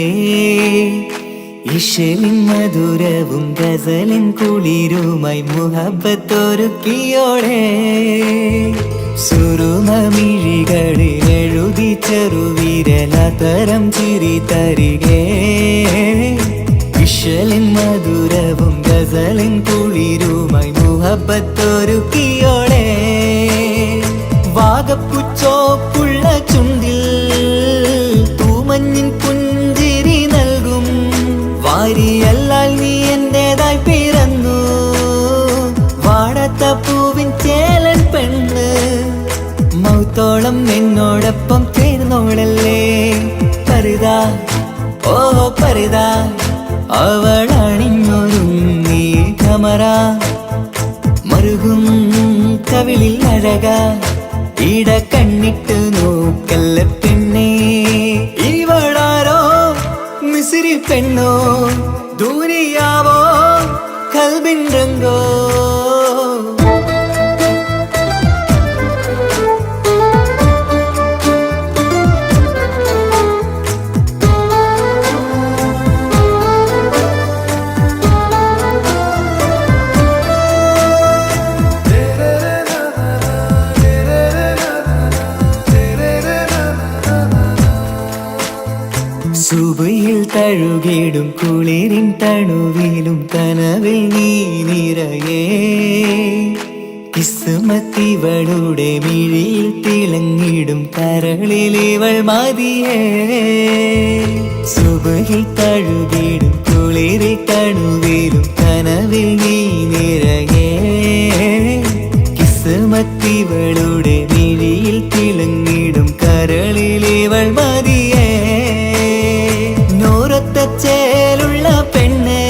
ഇശലിൻ മധുരവും ഗസലിൻ കുളിരുമായി മുഹബത്തൊരുക്കിയോളെ സുരുമമിഴികളിൽ എഴുതി ചെറുവീരൻ അതരം ചിരി തരികേ ഇശലിൻ മധുരവും ഗസലിൻ കുളിരുമായി മുഹബത്തൊരുക്കിയോളെ വാഗപ്പുച്ചോപ്പുള്ള ചുണ്ടിൽ തൂമഞ്ഞിൻ പുഞ്ചിരി നൽകും വാരിയല്ലാൽ നീ എന്റേതായി പിറന്നു വാടത്ത പൂവിൻ ചേലൻ പെണ്ണ് മൗത്തോളം എന്നോടൊപ്പം ചേർന്നോളല്ലേ പരിതാ ഓ പരിതാ അവളണിഞ്ഞൊരുങ്ങി കമറ മറുകും കവിളിൽ അഴക ഇട കണ്ണിട്ട് നോക്കല്ല പെണ്ണേ ഇവളാരോ മിസിരി പെണ്ണോ ദൂരിയാവോ കൽബിൻ രംഗോ സുബയിൽ തഴുകിടും കുളിരിൻ തണുവിലും കനവിൽ നീ നിറയേ കിസ്മത്തിവളുടെ മിഴിയിൽ തിളങ്ങിടും കരളിലിവൾ മതിയേ സുബയിൽ തഴുകിടും കുളിരിൽ തണുവിലും കനവിൽ നീ നിറയേ കിസ്മത്തിവളുടെ മിഴിയിൽ തിളങ്ങിടും കരളിലിവൾ മതിയേ ചേലുള്ള പെണ്ണേ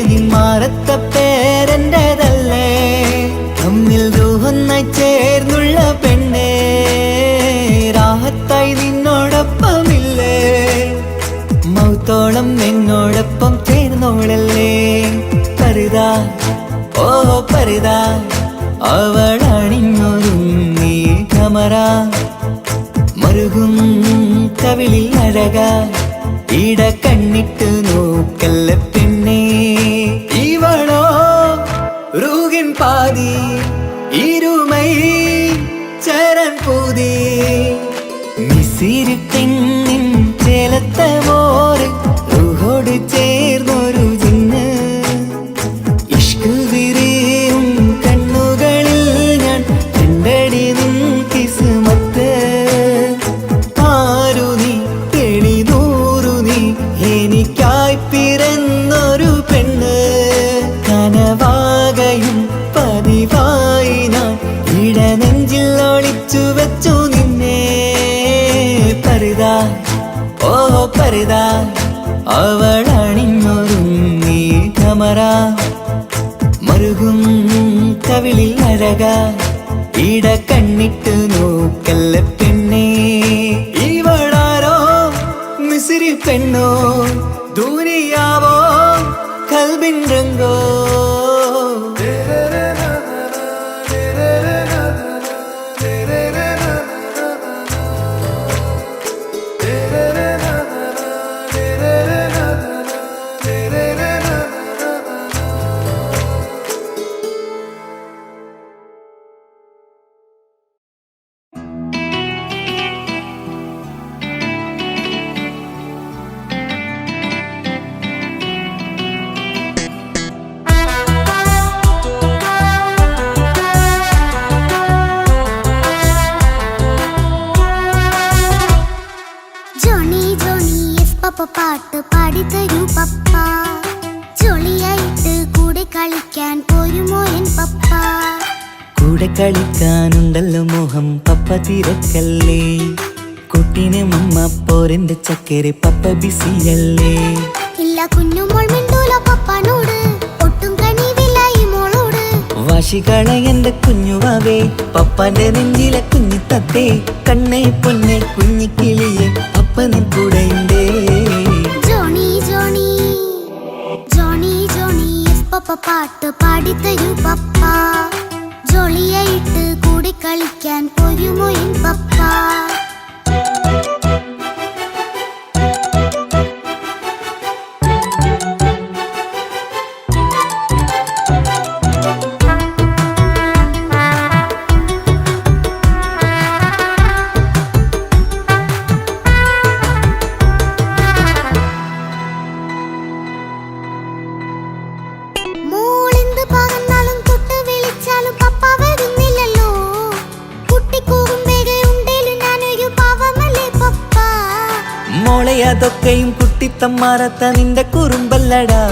നിന്മാറത്ത പേരെന്റേതല്ലേ തമ്മിൽ ദൂഹൊന്നായി ചേർന്നുള്ള പെണ്ണേ രാഹത്തായി നിന്നോടൊപ്പമില്ലേ മൗത്തോളം എന്നോടൊപ്പം ചേർന്നോളല്ലേ പരിതാ ഓ പരിതാ അവളണിഞ്ഞൊരുങ്ങി കമറ മറുകും കവിളിൽ അഴക ഇട കണ്ണിട്ട് നോക്കല്ല പെണ്ണേ ഇവളോ റൂഹിൻ പാതി ഇരുമൈ ചരൻ പൂതി മിസിരി പെണ്ണിൻ ചേലത്തെ മോര് റൂഹോട് ചേർന്നൊരു ജിന്ന് ഇഷ്ക് വിരിയും കണ്ണുകളിൽ ഞാൻ കണ്ടടി നിൻ കിസ്മത്ത് ആരു നീ തെളിനൂറു നീ എനിക്കായി പിറന്നൊരു പെണ്ണ് കനവാകയും പതിവായി ഞാൻ ഇടനെഞ്ചിൽ ഒളിച്ചു വെച്ചു നിന്നെ പരിതാ ഓ പരിതാ അവളണിഞ്ഞൊരുങ്ങി കമറ മറുകും കവിളിൽ അഴക ഇട കണ്ണിട്ട് നോക്കല്ല പെണ്ണേ ഇവളാരോ മിസിരി പെണ്ണോ ദൂരിയാവോ കൽബിൻ രംഗോ പാടിത്തരൂ പപ്പ. ജോളിയായിട്ട് കൂടെ കളിക്കാൻ പോരുമോ എൻ പപ്പ? കൂടെ കളിക്കാനുണ്ടല്ലോ മോഹം പപ്പ തിരക്കല്ലേ. കുട്ടീനെ മമ്മ പോരെന്റെ ചക്കരെ പപ്പ ബിസിയല്ലേ. ഇല്ല കുഞ്ഞുമോൾ മിണ്ടൂല പപ്പനോട്, ഒട്ടും കണിവില്ല ഈ മോളോട്. വാശികള എന്റെ കുഞ്ഞുവാവേ, പപ്പാന്റെ നെഞ്ചിലെ കുഞ്ഞിത്തത്തേ. കണ്ണേ പൊന്നെ കുഞ്ഞിക്കിളിയെ പപ്പനിൻ കൂടെയുണ്ടേ. ജോണി ജോണി ജോണി ജോണി പപ്പ പാട്ട് പാടിത്തരൂ പപ്പ. ജോളിയായിട്ട് കൂടെ കളിക്കാൻ പോരുമോ എൻ പപ്പ? മോളെ അതൊക്കെയും കുട്ടിത്തമ്മാറത്ത നിന്റെ കുറുമ്പല്ലടാ.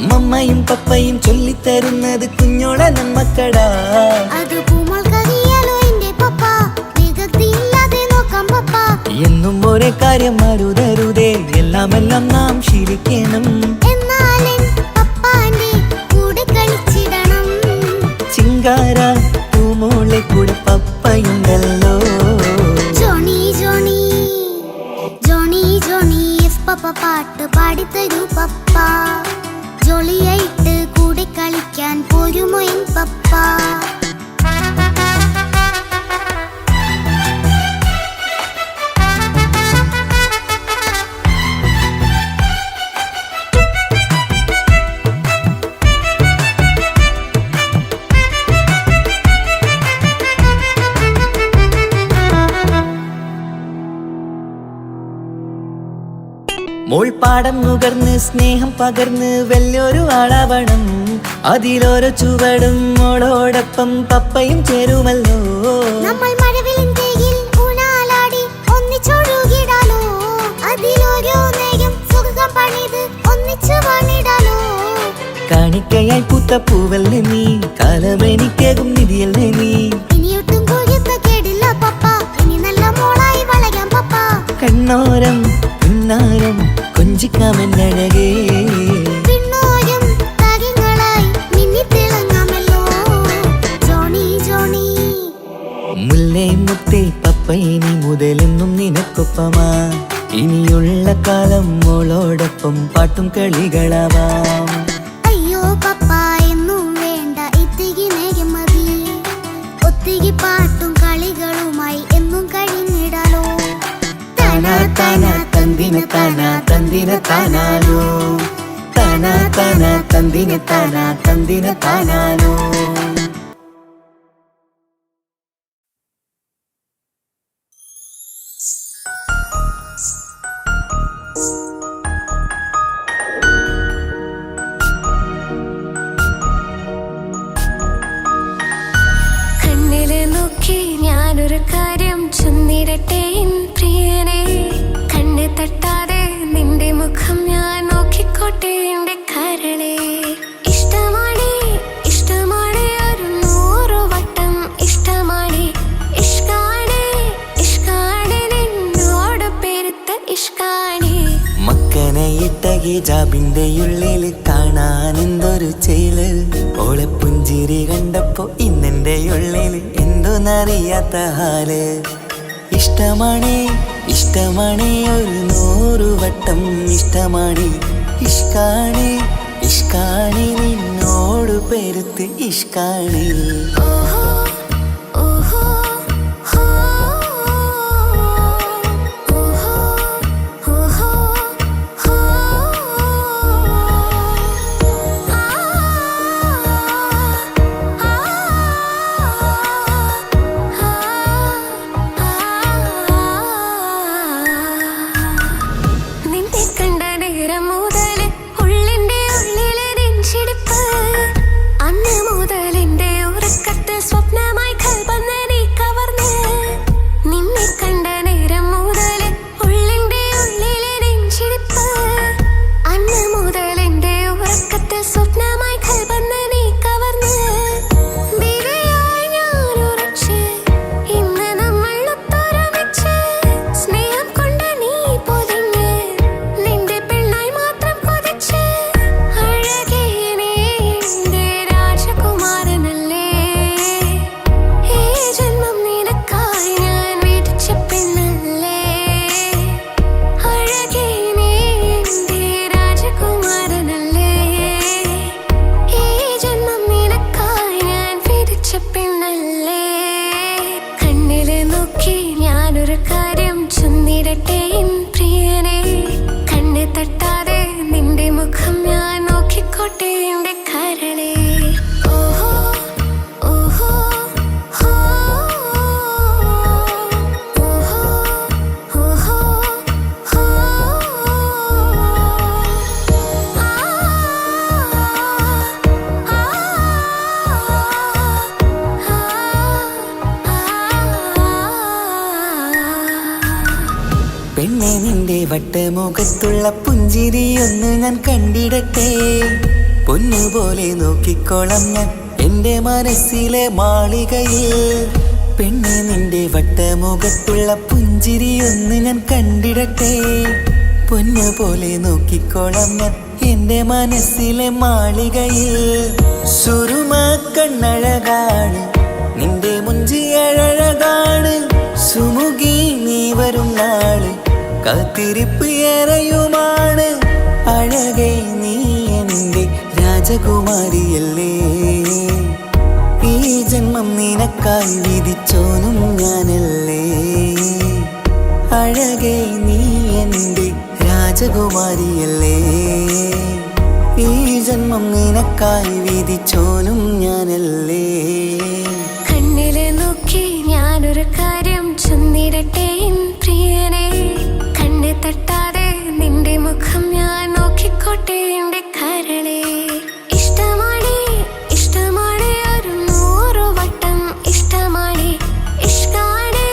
മമ്മയും പപ്പയും ചൊല്ലിത്തരുന്നത് കുഞ്ഞോളെ നമ്മക്കടാ. എന്നും ഒരേ കാര്യം അരുതരുതേ, എല്ലാമെല്ലാം നാം ശീലിക്കണം. ചിങ്കാര പൂമോളെ കൂടെ പപ്പയുണ്ടല്ലോ. ജോണി ജോണി ജോണി ജോണി പപ്പ പാട്ട് പാടിത്തരൂ പപ്പ. ജോളിയായിട്ട് കൂടെ കളിക്കാൻ പോരുമോ എൻ പപ്പ? മോൾ പാടം നുകർന്ന് സ്നേഹം പകർന്ന് വലിയൊരു ആളാവണം. അതിലോരോ ചുവടും മോളോടൊപ്പം പപ്പയും ചേരുമല്ലോ. നമ്മൾ മഴവിലിൻ ഊനാലാടി ഒന്നിച്ചൊഴുകിടാലോ. അതിലോരോ നേരം സുഖം പണിത് ഒന്നിച്ചു പണിടാലോ. കാണിക്കയായി പൂത്ത പൂവല്ലേ നീ, കാലമെനിക്കേകും നിധിയല്ലേ നീ. ഇനിയൊട്ടും കുരുത്ത കേടില്ല പപ്പ, ഇനി നല്ല മോളായി വളരാം പപ്പ. കണ്ണോരം പിന്നാരം കൊഞ്ചിക്കാമെന്നഴകേ. പിന്നോരം താരങ്ങളായി മിന്നിത്തിളങ്ങാമല്ലോ. ജോണി ജോണി മുല്ലേ മുത്തേ പപ്പ ഇനി മുതലെന്നും നിനക്കൊപ്പമാ. ഇനിയുള്ള കാലം മോളോടൊപ്പം പാട്ടും കളികളാവാം. അയ്യോ പപ്പ എന്നും വേണ്ട ഇത്തിരി നേരം മതി. ഒത്തിരി പാട്ടും കളികളുമായി എന്നും കഴിഞ്ഞിടാലോ. താനാ താനാ തന്തിന താനാ തന്തിന താനാലോ. താനാ താനാ തന്തിന താനാ തന്തിന താനാലോ. കണ്ണിലെ നോക്കി ഞാനൊരു കാര്യം ചൊന്നിടട്ടെ പ്രിയനെ. കണ്ണ് തട്ടാതെ നിന്റെ മുഖം ഞാൻ നോക്കിക്കോട്ടെ എന്റെ കരളെ. ഇഷ്ടമാണ് ഇഷ്ടമാണ് ഒരു 100 വട്ടം ഇഷ്ടമാണ്. ഇഷ്കാണ് ഇഷ്കാണ് നിന്നോട് പെരുത്ത ഇഷ്കാണ്. മക്കനയിട്ട ഹിജാബിന്റെ ഉള്ളിൽ കാണാൻ എന്തൊരു ചേല്. ഓളെ പുഞ്ചിരി കണ്ടപ്പോ ഇന്നെന്റെ ഉള്ളിൽ എന്തോന്നറിയാത്ത ഹാല്. ഇഷ്ടമാണ് ഇഷ്ടമാണ് ഒരു 100 വട്ടം ഇഷ്ടമാണ്. ഇഷ്കാണ് ഇഷ്കാണ് നിന്നോട് പെരുത്ത് ഇഷ്കാണ്. ഓഹോ ഓഹോ ഹോ ഓഹോ ഓഹോ ഹോ. നിന്നെ കണ്ട നേരം മുതൽ ഉള്ളിന്റെ ഉള്ളിലെ നെഞ്ചിടിപ്പ്. അന്ന് മുതൽ എന്റെ ഉറക്കത്തിൽ സ്വപ്നം മുഖത്തുള്ള പുഞ്ചിരിയൊന്ന് ഞാൻ കണ്ടിടട്ടെ. പൊന്നുപോലെ നോക്കിക്കോളം ഞാൻ എൻ്റെ മനസ്സിലെ മാളികയിൽ. പെണ്ണെ നിന്റെ വട്ടമുഖത്തുള്ള പുഞ്ചിരിയൊന്ന് ഞാൻ കണ്ടിടട്ടെ. പൊന്നുപോലെ നോക്കിക്കോളം ഞാൻ എൻ്റെ മനസ്സിലെ മാളികയിൽ. സുറുമ കണ്ണഴകാണ് നിന്റെ മുഞ്ചിയഴകാണ്. സുമുഖി നീ വരും നാള് കാത്തിരിപ്പ് ഏറെയുമാണ്. അഴകെ നീ എൻ്റെ രാജകുമാരിയല്ലേ. ഈ ജന്മം നിനക്കായി വിധിച്ചോനും ഞാനല്ലേ. അഴകെ നീ എൻ്റെ രാജകുമാരിയല്ലേ. ഈ ജന്മം നിനക്കായി വിധിച്ചോനും ഞാനല്ലേ. കണ്ണിലെ നോക്കി ഞാനൊരു കാര്യം ചൊന്നിടട്ടെ പ്രിയനെ. കണ്ണ് തട്ടാതെ നിന്റെ മുഖം ഞാൻ നോക്കിക്കോട്ടെ എൻ്റെ കരളെ. ഇഷ്ടമാണ് ഇഷ്ടമാണ് ഒരു 100 വട്ടം ഇഷ്ടമാണ്. ഇഷ്കാണ്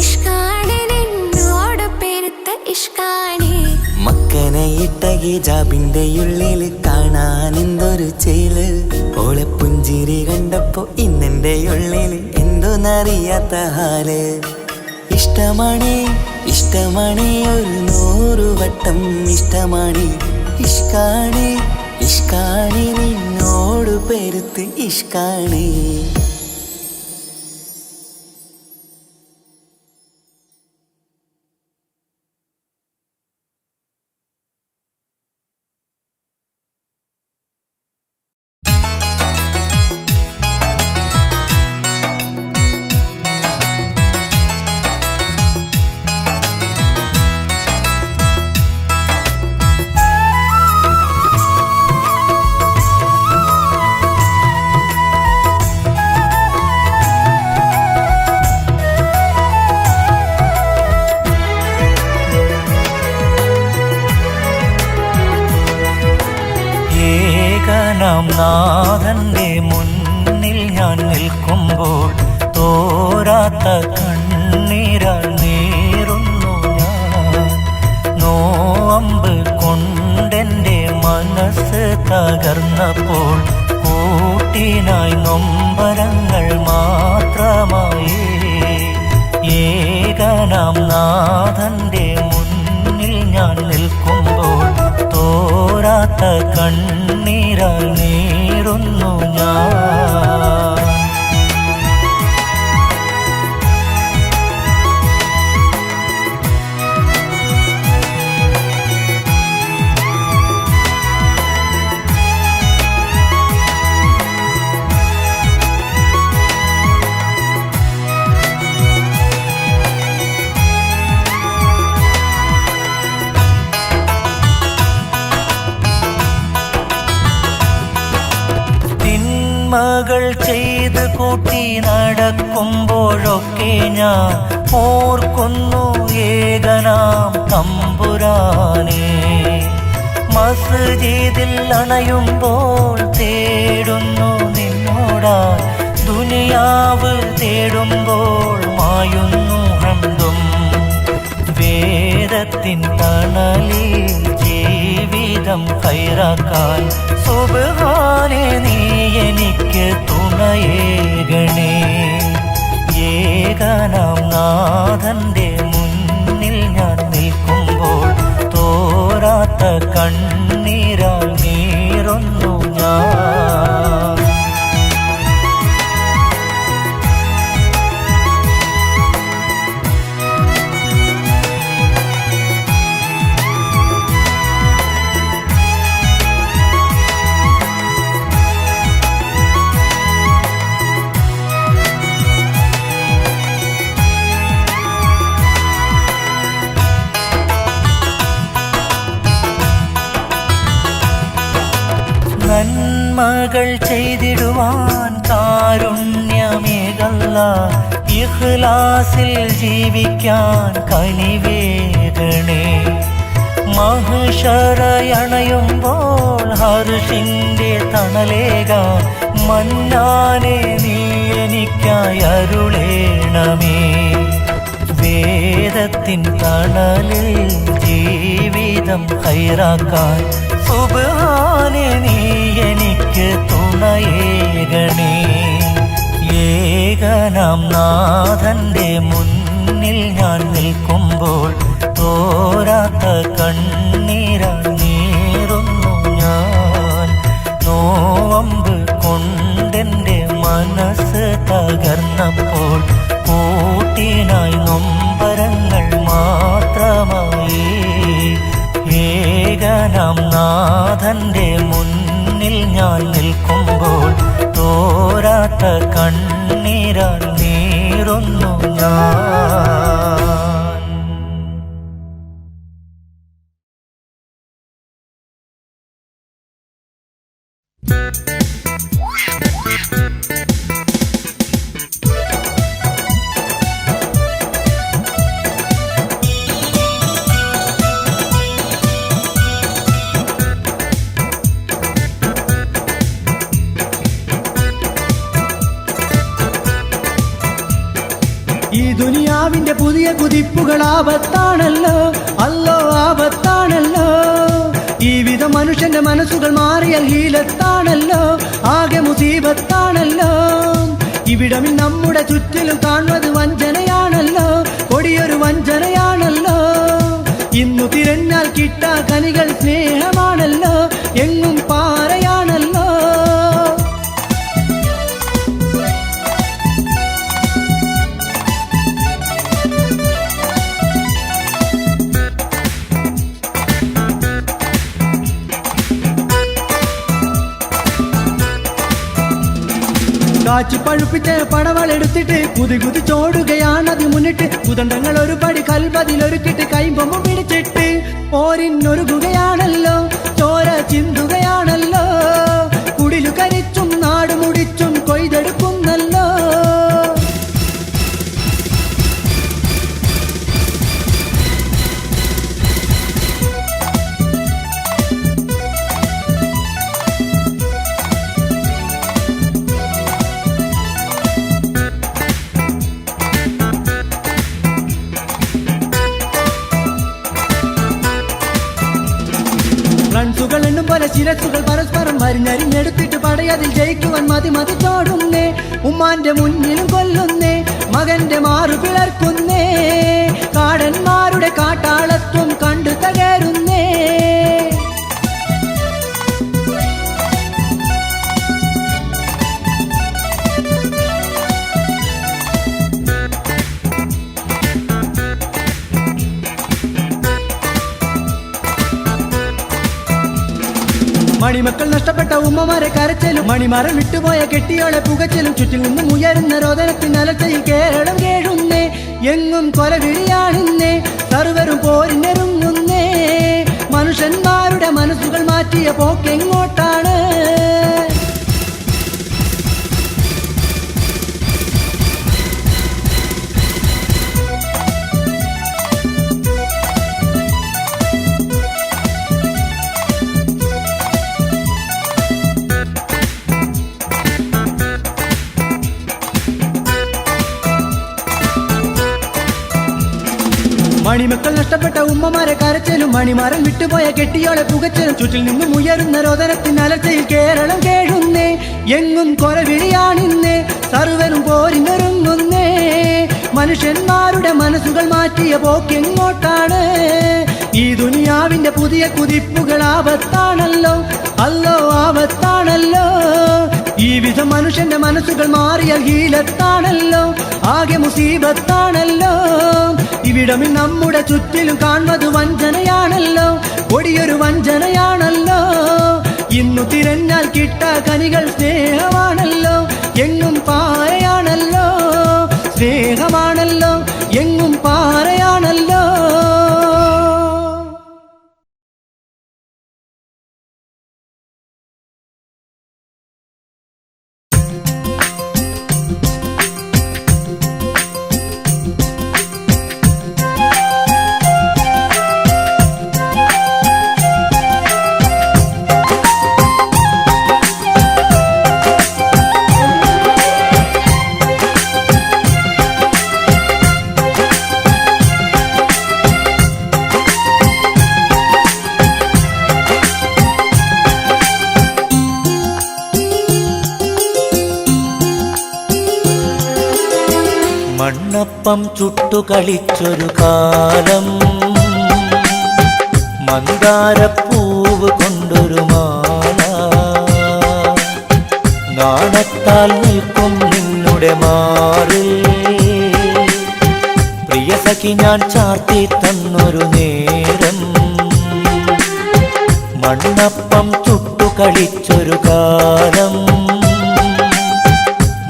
ഇഷ്കാണ് നിന്നോട് പെരുത്ത ഇഷ്കാണ്. മക്കനയിട്ട ഹിജാബിന്റെ ഉള്ളിൽ കാണാൻ എന്തൊരു ചേല്. ഓളെ പുഞ്ചിരി കണ്ടപ്പോ ഇന്നെന്റെ ഉള്ളിൽ എന്തോന്നറിയാത്ത ഹാല്. ഇഷ്ടമാണ് ഇഷ്ടമാണ് ഒരു 100 വട്ടം ഇഷ്ടമാണ്. ഇഷ്കാണ് ഇഷ്കാണ് നിന്നോട് പെരുത്ത് ഇഷ്കാണ്. നാഥന്റെ മുന്നിൽ ഞാൻ നിൽക്കുമ്പോൾ തോരാത്ത കണ്ണീരാൽ നീറുന്നു ഞാൻ. നോമ്പ് കൊണ്ടെൻ്റെ മനസ്സ് തകർന്നപ്പോൾ കൂട്ടിനായി നൊമ്പരങ്ങൾ മാത്രമായി. ഏകനാം നാഥന്റെ മുന്നിൽ ഞാൻ നിൽക്കുമ്പോൾ തോരാത്ത കണ്ണീരാൽ നീറുന്നു ഞാൻ. മകൾ ചെയ്ത് കൂട്ടി നടക്കുമ്പോഴൊക്കെ ഞാൻ ഓർക്കുന്നു ഏകനാം തമ്പുരാനെ. മസ്ജിദിൽ അണയുമ്പോൾ തേടുന്നു നിന്നോടാ. ദുനിയാവ് തേടുമ്പോൾ മായുന്നു ഹംദും. വേദത്തിൻ തണലിൽ ജീവിതം കൈറാക്കാൻ സുബ്ഹാനേ നീ എനിക്ക് തുണയേകണേ. ഏകനാം നാഥന്റെ മുന്നിൽ ഞാൻ നിൽക്കുമ്പോൾ തോരാത്ത കണ്ണീരാൽ നീറുന്നു ഞാൻ. നന്മകൾ ചെയ്തിടുവാൻ കാരുണ്യമേകല്ല. ഇഖ്ലാസിൽ ജീവിക്കാൻ കനിവേകണേ. മഹ്ശറയണയുമ്പോൾ ഹർഷിന്റെ തണലേകാൻ മന്നാനെ നീ എനിക്കായി അരുളേണമേ. വേദത്തിൻ തണലിൽ ജീവിതം ജീവിതം ഹൈറാക്കാൻ സുബ്ഹാനേ നീ എനിക്ക് തുണയേകണേ. ഏകനാം നാഥന്റെ മുന്നിൽ ഞാൻ നിൽക്കുമ്പോൾ തോരാത്ത കണ്ണീരനീറുന്നു ഞാൻ. നോവമ്പ് കൊണ്ടെൻ്റെ മനസ്സ് തകർന്നപ്പോൾ കൂട്ടിനായി നൊമ്പരങ്ങൾ മാത്രമായി. ഏകനാം നാഥന്റെ മുന്നിൽ ഞാൻ നിൽക്കുമ്പോൾ തോരാത്ത കണ്ണീരാൽ നീറുന്നു ഞാൻ. ഈ ദുനിയാവിന്റെ പുതിയ കുതിപ്പുകൾ ആപത്താണല്ലോ, അല്ലോ ആപത്താണല്ലോ. ഈ വിധം മനുഷ്യന്റെ മനസ്സുകൾ മാറിയാൽ ഹീലത്താണല്ലോ, ആകെ മുസീബത്താണല്ലോ. ഇവിടമിൽ നമ്മുടെ ചുറ്റിലും കാണുന്നത് വഞ്ചനയാണല്ലോ, കൊടിയൊരു വഞ്ചനയാണല്ലോ. ഇന്നു തിരഞ്ഞാൽ കിട്ടാ കനികൾ സ്നേഹമാണല്ലോ, എങ്ങും പാറയാണല്ലോ. കാച്ചി പഴുപ്പിച്ച് പടവളെടുത്തിട്ട് കുതി ചോടുകയാണത് മുന്നിട്ട്. കുതണ്ടങ്ങൾ ഒരു പടി കൽപതിലൊരുക്കിട്ട് കൈമ്പൊമ്പ് പിടിച്ചിട്ട് പോരിനൊരുകുകയാണല്ലോ, ചോര ചിന്തുകയാണല്ലോ. കുടിലു കരിച്ചും നാട് മുടിച്ചും കൊയ്തെടുക്കുന്നല്ലോ. ഫ്രണ്ട്സുകൾ എണ്ണും പോലെ ശിരസുകൾ പരസ്പരം മരിഞ്ഞരിഞ്ഞെടുത്തിട്ട് പടയതിൽ ജയിക്കുവാൻ മതിമതിച്ചോടുന്നേ. ഉമ്മാന്റെ മുന്നിലും കൊല്ലുന്നേ, മകന്റെ മാറു പിളർക്കുന്നേ. കാടന്മാരുടെ കാട്ടാളത്വം കണ്ടു തകരുന്നേ. മണിമക്കൾ നഷ്ടപ്പെട്ട ഉമ്മമാരെ കരച്ചലും മണിമരം വിട്ടുപോയ കെട്ടിയോളെ പുകച്ചലും ചുറ്റിൽ നിന്നും ഉയരുന്ന രോദനത്തിൻ അലർച്ചയിൽ കേരളം കേഴുന്നേ. എങ്ങും കൊലവിളിയാണിന്നേ, സർവരും പോരിനെറുങ്ങുന്നേ. മനുഷ്യന്മാരുടെ മനസ്സുകൾ മാറ്റിയ പോക്കെങ്ങോട്ടാണ്? മണിമക്കൾ നഷ്ടപ്പെട്ട ഉമ്മമാരെ കരച്ചലും മണിമരം വിട്ടുപോയ കെട്ടിയോളെ പുകച്ചലും ചുറ്റിൽ നിന്നും ഉയരുന്ന രോദനത്തിൻ അലർച്ചയിൽ കേരളം കേഴുന്നേ. എങ്ങും കൊലവിളിയാണിന്നേ, സർവരും പോരിനൊരുങ്ങുന്നേ. മനുഷ്യന്മാരുടെ മനസ്സുകൾ മാറ്റിയ പോക്കെങ്ങോട്ടാണ്? ഈ ദുനിയാവിന്റെ പുതിയ കുതിപ്പുകൾ ആപത്താണല്ലോ, അല്ലോ ആപത്താണല്ലോ. ഈ വിധം മനുഷ്യന്റെ മനസ്സുകൾ മാറിയാൽ ഹീലത്താണല്ലോ, ആകെ മുസീബത്താണല്ലോ. ഇവിടമിൽ നമ്മുടെ ചുറ്റിലും കാണുന്നത് വഞ്ചനയാണല്ലോ, കൊടിയൊരു വഞ്ചനയാണല്ലോ. ഇന്നു തിരഞ്ഞാൽ കിട്ടാ കനികൾ സ്നേഹമാണല്ലോ, എങ്ങും പാറയാണല്ലോ. സ്നേഹമാണല്ലോ, എങ്ങും പാറയാണല്ലോ. മണ്ണപ്പം ചുട്ടുകളിച്ചൊരു കാലം മന്ദാരപ്പൂവ് കൊണ്ടൊരു മാല നാണത്താൽ നിൽക്കും നിന്നുടെ മാറിൽ പ്രിയ സഖി ഞാൻ ചാർത്തി തന്നൊരു നേരം മണ്ണപ്പം ചുട്ടുകളിച്ചൊരു കാലം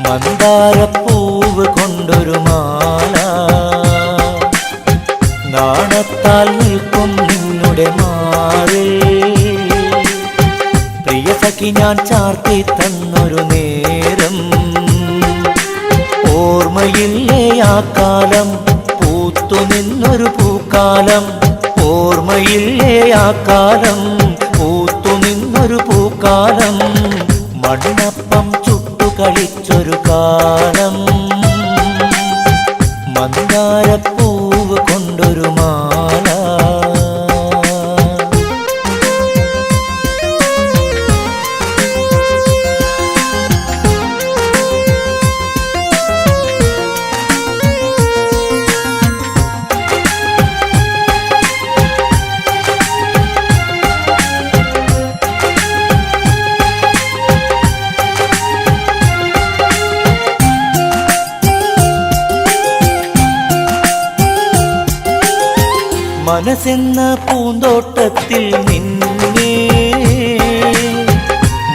മന്ദാരപ്പൂവ് കൊണ്ടൊരു മാല നാണത്താൽ നിൽക്കും നിന്നുടെ മാറിൽ പ്രിയ സഖി ഞാൻ ചാർത്തി തന്നൊരു നേരം ഓർമ്മയില്ലേ ആ കാലം പൂത്തു നിന്നൊരു പൂക്കാലം ഓർമ്മയില്ലേ ആ കാലം പൂത്തു നിന്നൊരു പൂക്കാലം മണ്ണപ്പം ചുട്ടുകളിച്ചൊരു കാലം മന്ദാരപ്പൂവ് കൊണ്ടൊരു മാല മനസ്സെന്ന പൂന്തോട്ടത്തിൽ നിന്നെ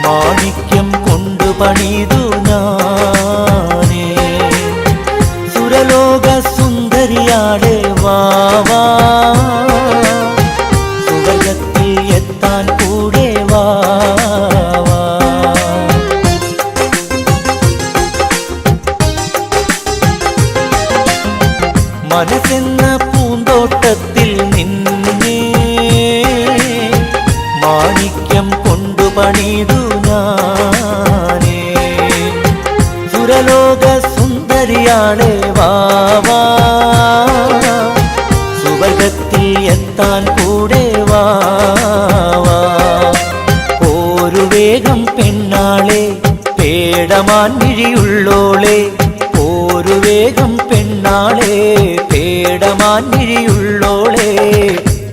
മാണിക്യം കൊണ്ടു പണിതു ഞാനേ സുരലോക സുന്ദരിയാടെ വാവാ സുവർഗത്തിൽ എത്താൻ കൂടെ വാവാ മനസ്സെന്ന പൂന്തോട്ടത്തിൽ നിന്നെ മാണിക്യം കൊണ്ടു പണിതു ഞാനേ സുരലോക സുന്ദരിയാളെ വാവാ സുവർഗത്തിൽ എത്താൻ കൂടെ വാവാ ഒരു വേഗം പെണ്ണാളെ പേടമാൻ മിഴിയുള്ളോളെ ഒരു വേഗം പെണ്ണാളെ പേടമാൻ മിഴിയുള്ളോളെ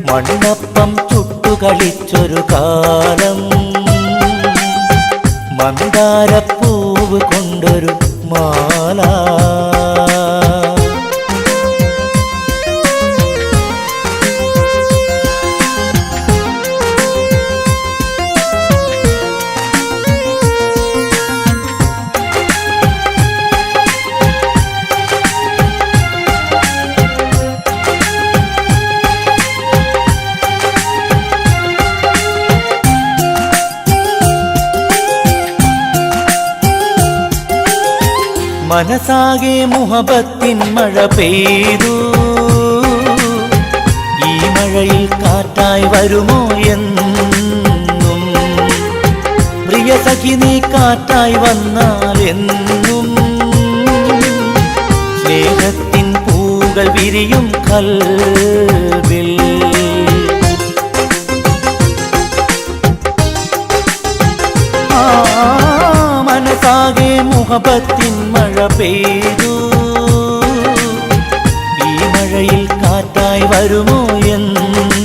മണ്ണപ്പം ചുട്ടുകളിച്ചൊരു കാലം മന്ദാരപ്പൂവ് കൊണ്ടൊരു മാല മനസാകെ മുഹബത്തിൻ മഴ പെയ്തു ഈ മഴയിൽ കാറ്റായി വരുമോ എന്നും പ്രിയ സഖി നീ കാറ്റായി വന്നാൽ എന്നും സ്നേഹത്തിൻ പൂകൾ വിരിയും കൽവിൽ മനസാകെ മുഹബത്തിൻ മഴ പെയ്തു ഈ മഴയിൽ കാറ്റായി വരുമോ എന്നും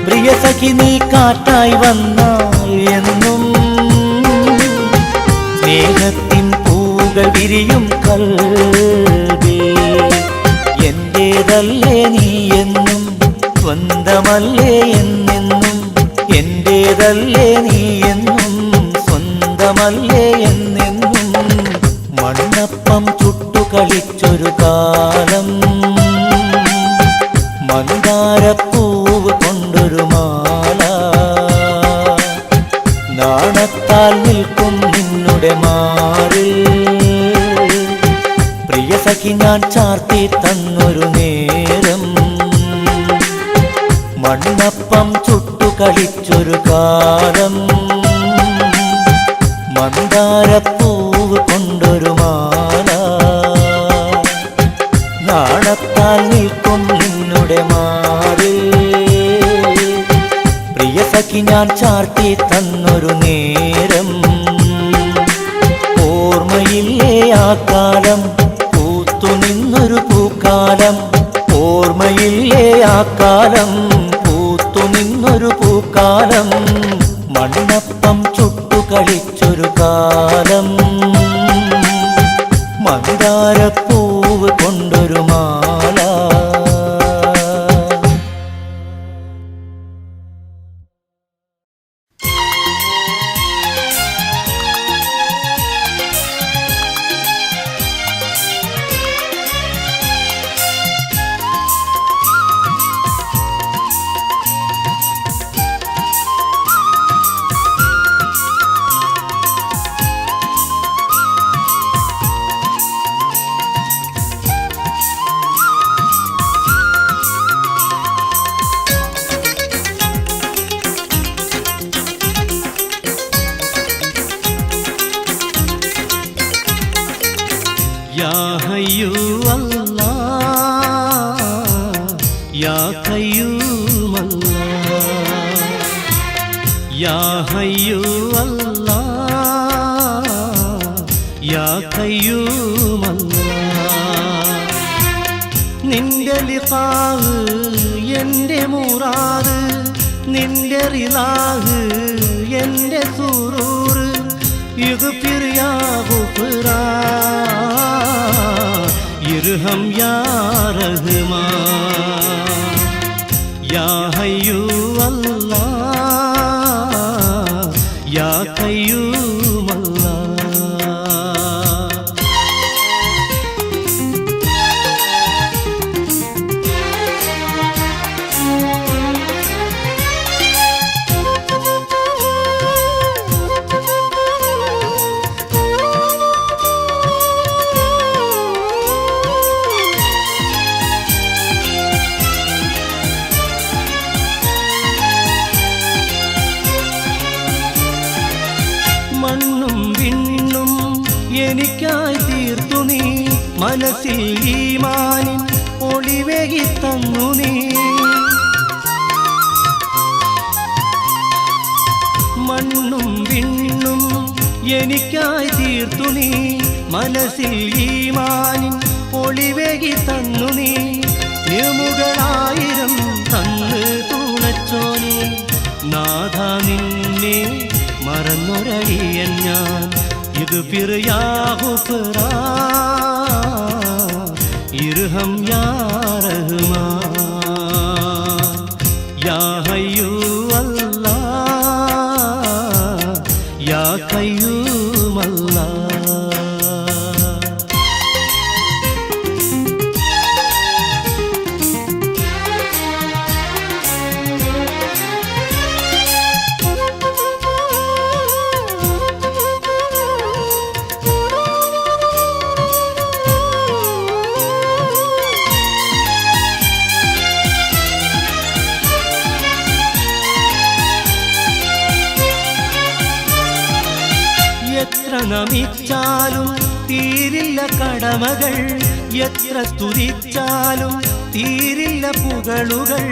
പ്രിയ സഖി നീ കാറ്റായി വന്നാൽ എന്നും സ്നേഹത്തിൻ പൂകൾ വിരിയും കൽവിൽ എന്റേതല്ലേ നീ എന്നും സ്വന്തമല്ലേ എന്നെന്നും എന്റേതല്ലേ നീ എന്നും സ്വന്തമല്ലേ എന്നെന്നും മണ്ണപ്പം ചുട്ടുകളിച്ചൊരു കാലം മന്ദാരപ്പൂവ് കൊണ്ടൊരു മാല നാണത്താൽ നിൽക്കും നിന്നുടെ മാറിൽ പ്രിയ സഖി ഞാൻ ചാർത്തി തന്നൊരു നേരം മണ്ണപ്പം ചുട്ടുകളിച്ചൊരു കാലം മന്ദാരപ്പൂവ് കൊണ്ടൊരു മാല നാണത്താൽ നിൽക്കും നിന്നുടെ മാറിൽ പ്രിയ സഖി ഞാൻ ചാർത്തി തന്നൊരു നേരം ഓർമ്മയില്ലേ ആ കാലം കാലം പൂത്തു നിന്നൊരു പൂക്കാലം മണ്ണപ്പം ചുട്ടു കളിച്ചൊരു കാലം മന്ദാരപ്പൂവ് കൊണ്ടൊരു മാല या हय्यू अल्लाह या क़य्यूम अल्लाह या हय्यू अल्लाह या क़य्यूम अल्लाह നിന്റെ ലിഖാഹ് എൻ്റെ മുറാദ് നിന്റെ റിലാഹ് എൻ്റെ സുറൂർ ഇഗ്ഫിർ യാ ഗുഫ്റാൻ ഇർഹം യാ റഹ്മാൻ യാ ഹയ്യു അല്ലാഹ് യാ ഖയ്യൂം അല്ലാഹ് മണ്ണും വിണ്ണും എനിക്കായി തീർത്തു നീ മനസ്സിൽ ഈമാനിൻ ഒളിവേകി തന്നു നീ മണ്ണും വിണ്ണും എനിക്കായി തീർത്തു നീ മനസ്സിൽ ഈമാനിൻ ഒളിവേകി തന്നു നീ നിമുകളായിരം തന്ന് തുണച്ചോനെ നാഥ നിന്നെ മറന്നൊരടിയൻ ഞാൻ ഇഗ്ഫിർ യാ ഗുഫ്റാൻ ഇർഹം യാ റഹ്മാൻ യാ ഹയ്യു അല്ലാഹ് യാ ഖയ്യൂം അല്ലാഹ് എത്ര നമിച്ചാലും തീരില്ല കടമകൾ എത്ര സ്തുതിച്ചാലും തീരില്ല പുകളുകൾ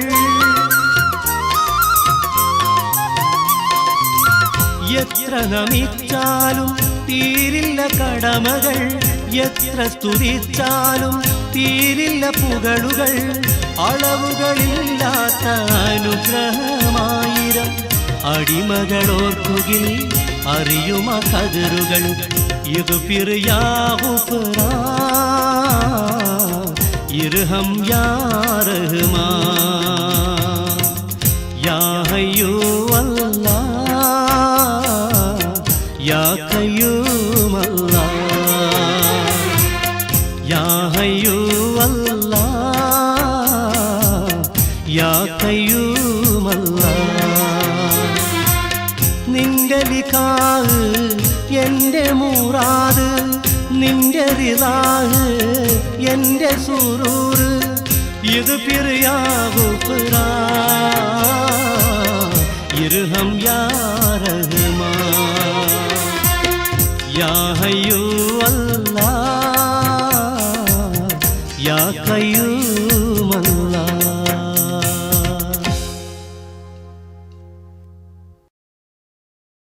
എത്ര നമിച്ചാലും തീരില്ല കടമകൾ എത്ര സ്തുതിച്ചാലും തീരില്ല പുകളുകൾ അളവുകളില്ലാത്ത അനുഗ്രഹമായിരം അടിമകളോർക്കുകിൽ അറിയുമ കതിറുകൾ ഇഗ്ഫിർ യാ ഗുഫ്റാൻ ഇർഹം യാ റഹ്മാൻ യാ ഹയ്യു അല്ലാഹ് യാ ഖയ്യൂം അല്ലാഹ് യാ ഹയ്യു അല്ലാഹ് യാ ഖയ്യൂം അല്ലാഹ് നിന്റെ ലിഖാഹ് എൻ്റെ മുറാദ് നിന്റെ റിലാഹ് എൻ്റെ സുറൂർ ഇഗ്ഫിർ യാ ഗുഫ്റാൻ ഇർഹം യാ റഹ്മാൻ യാ ഹയ്യു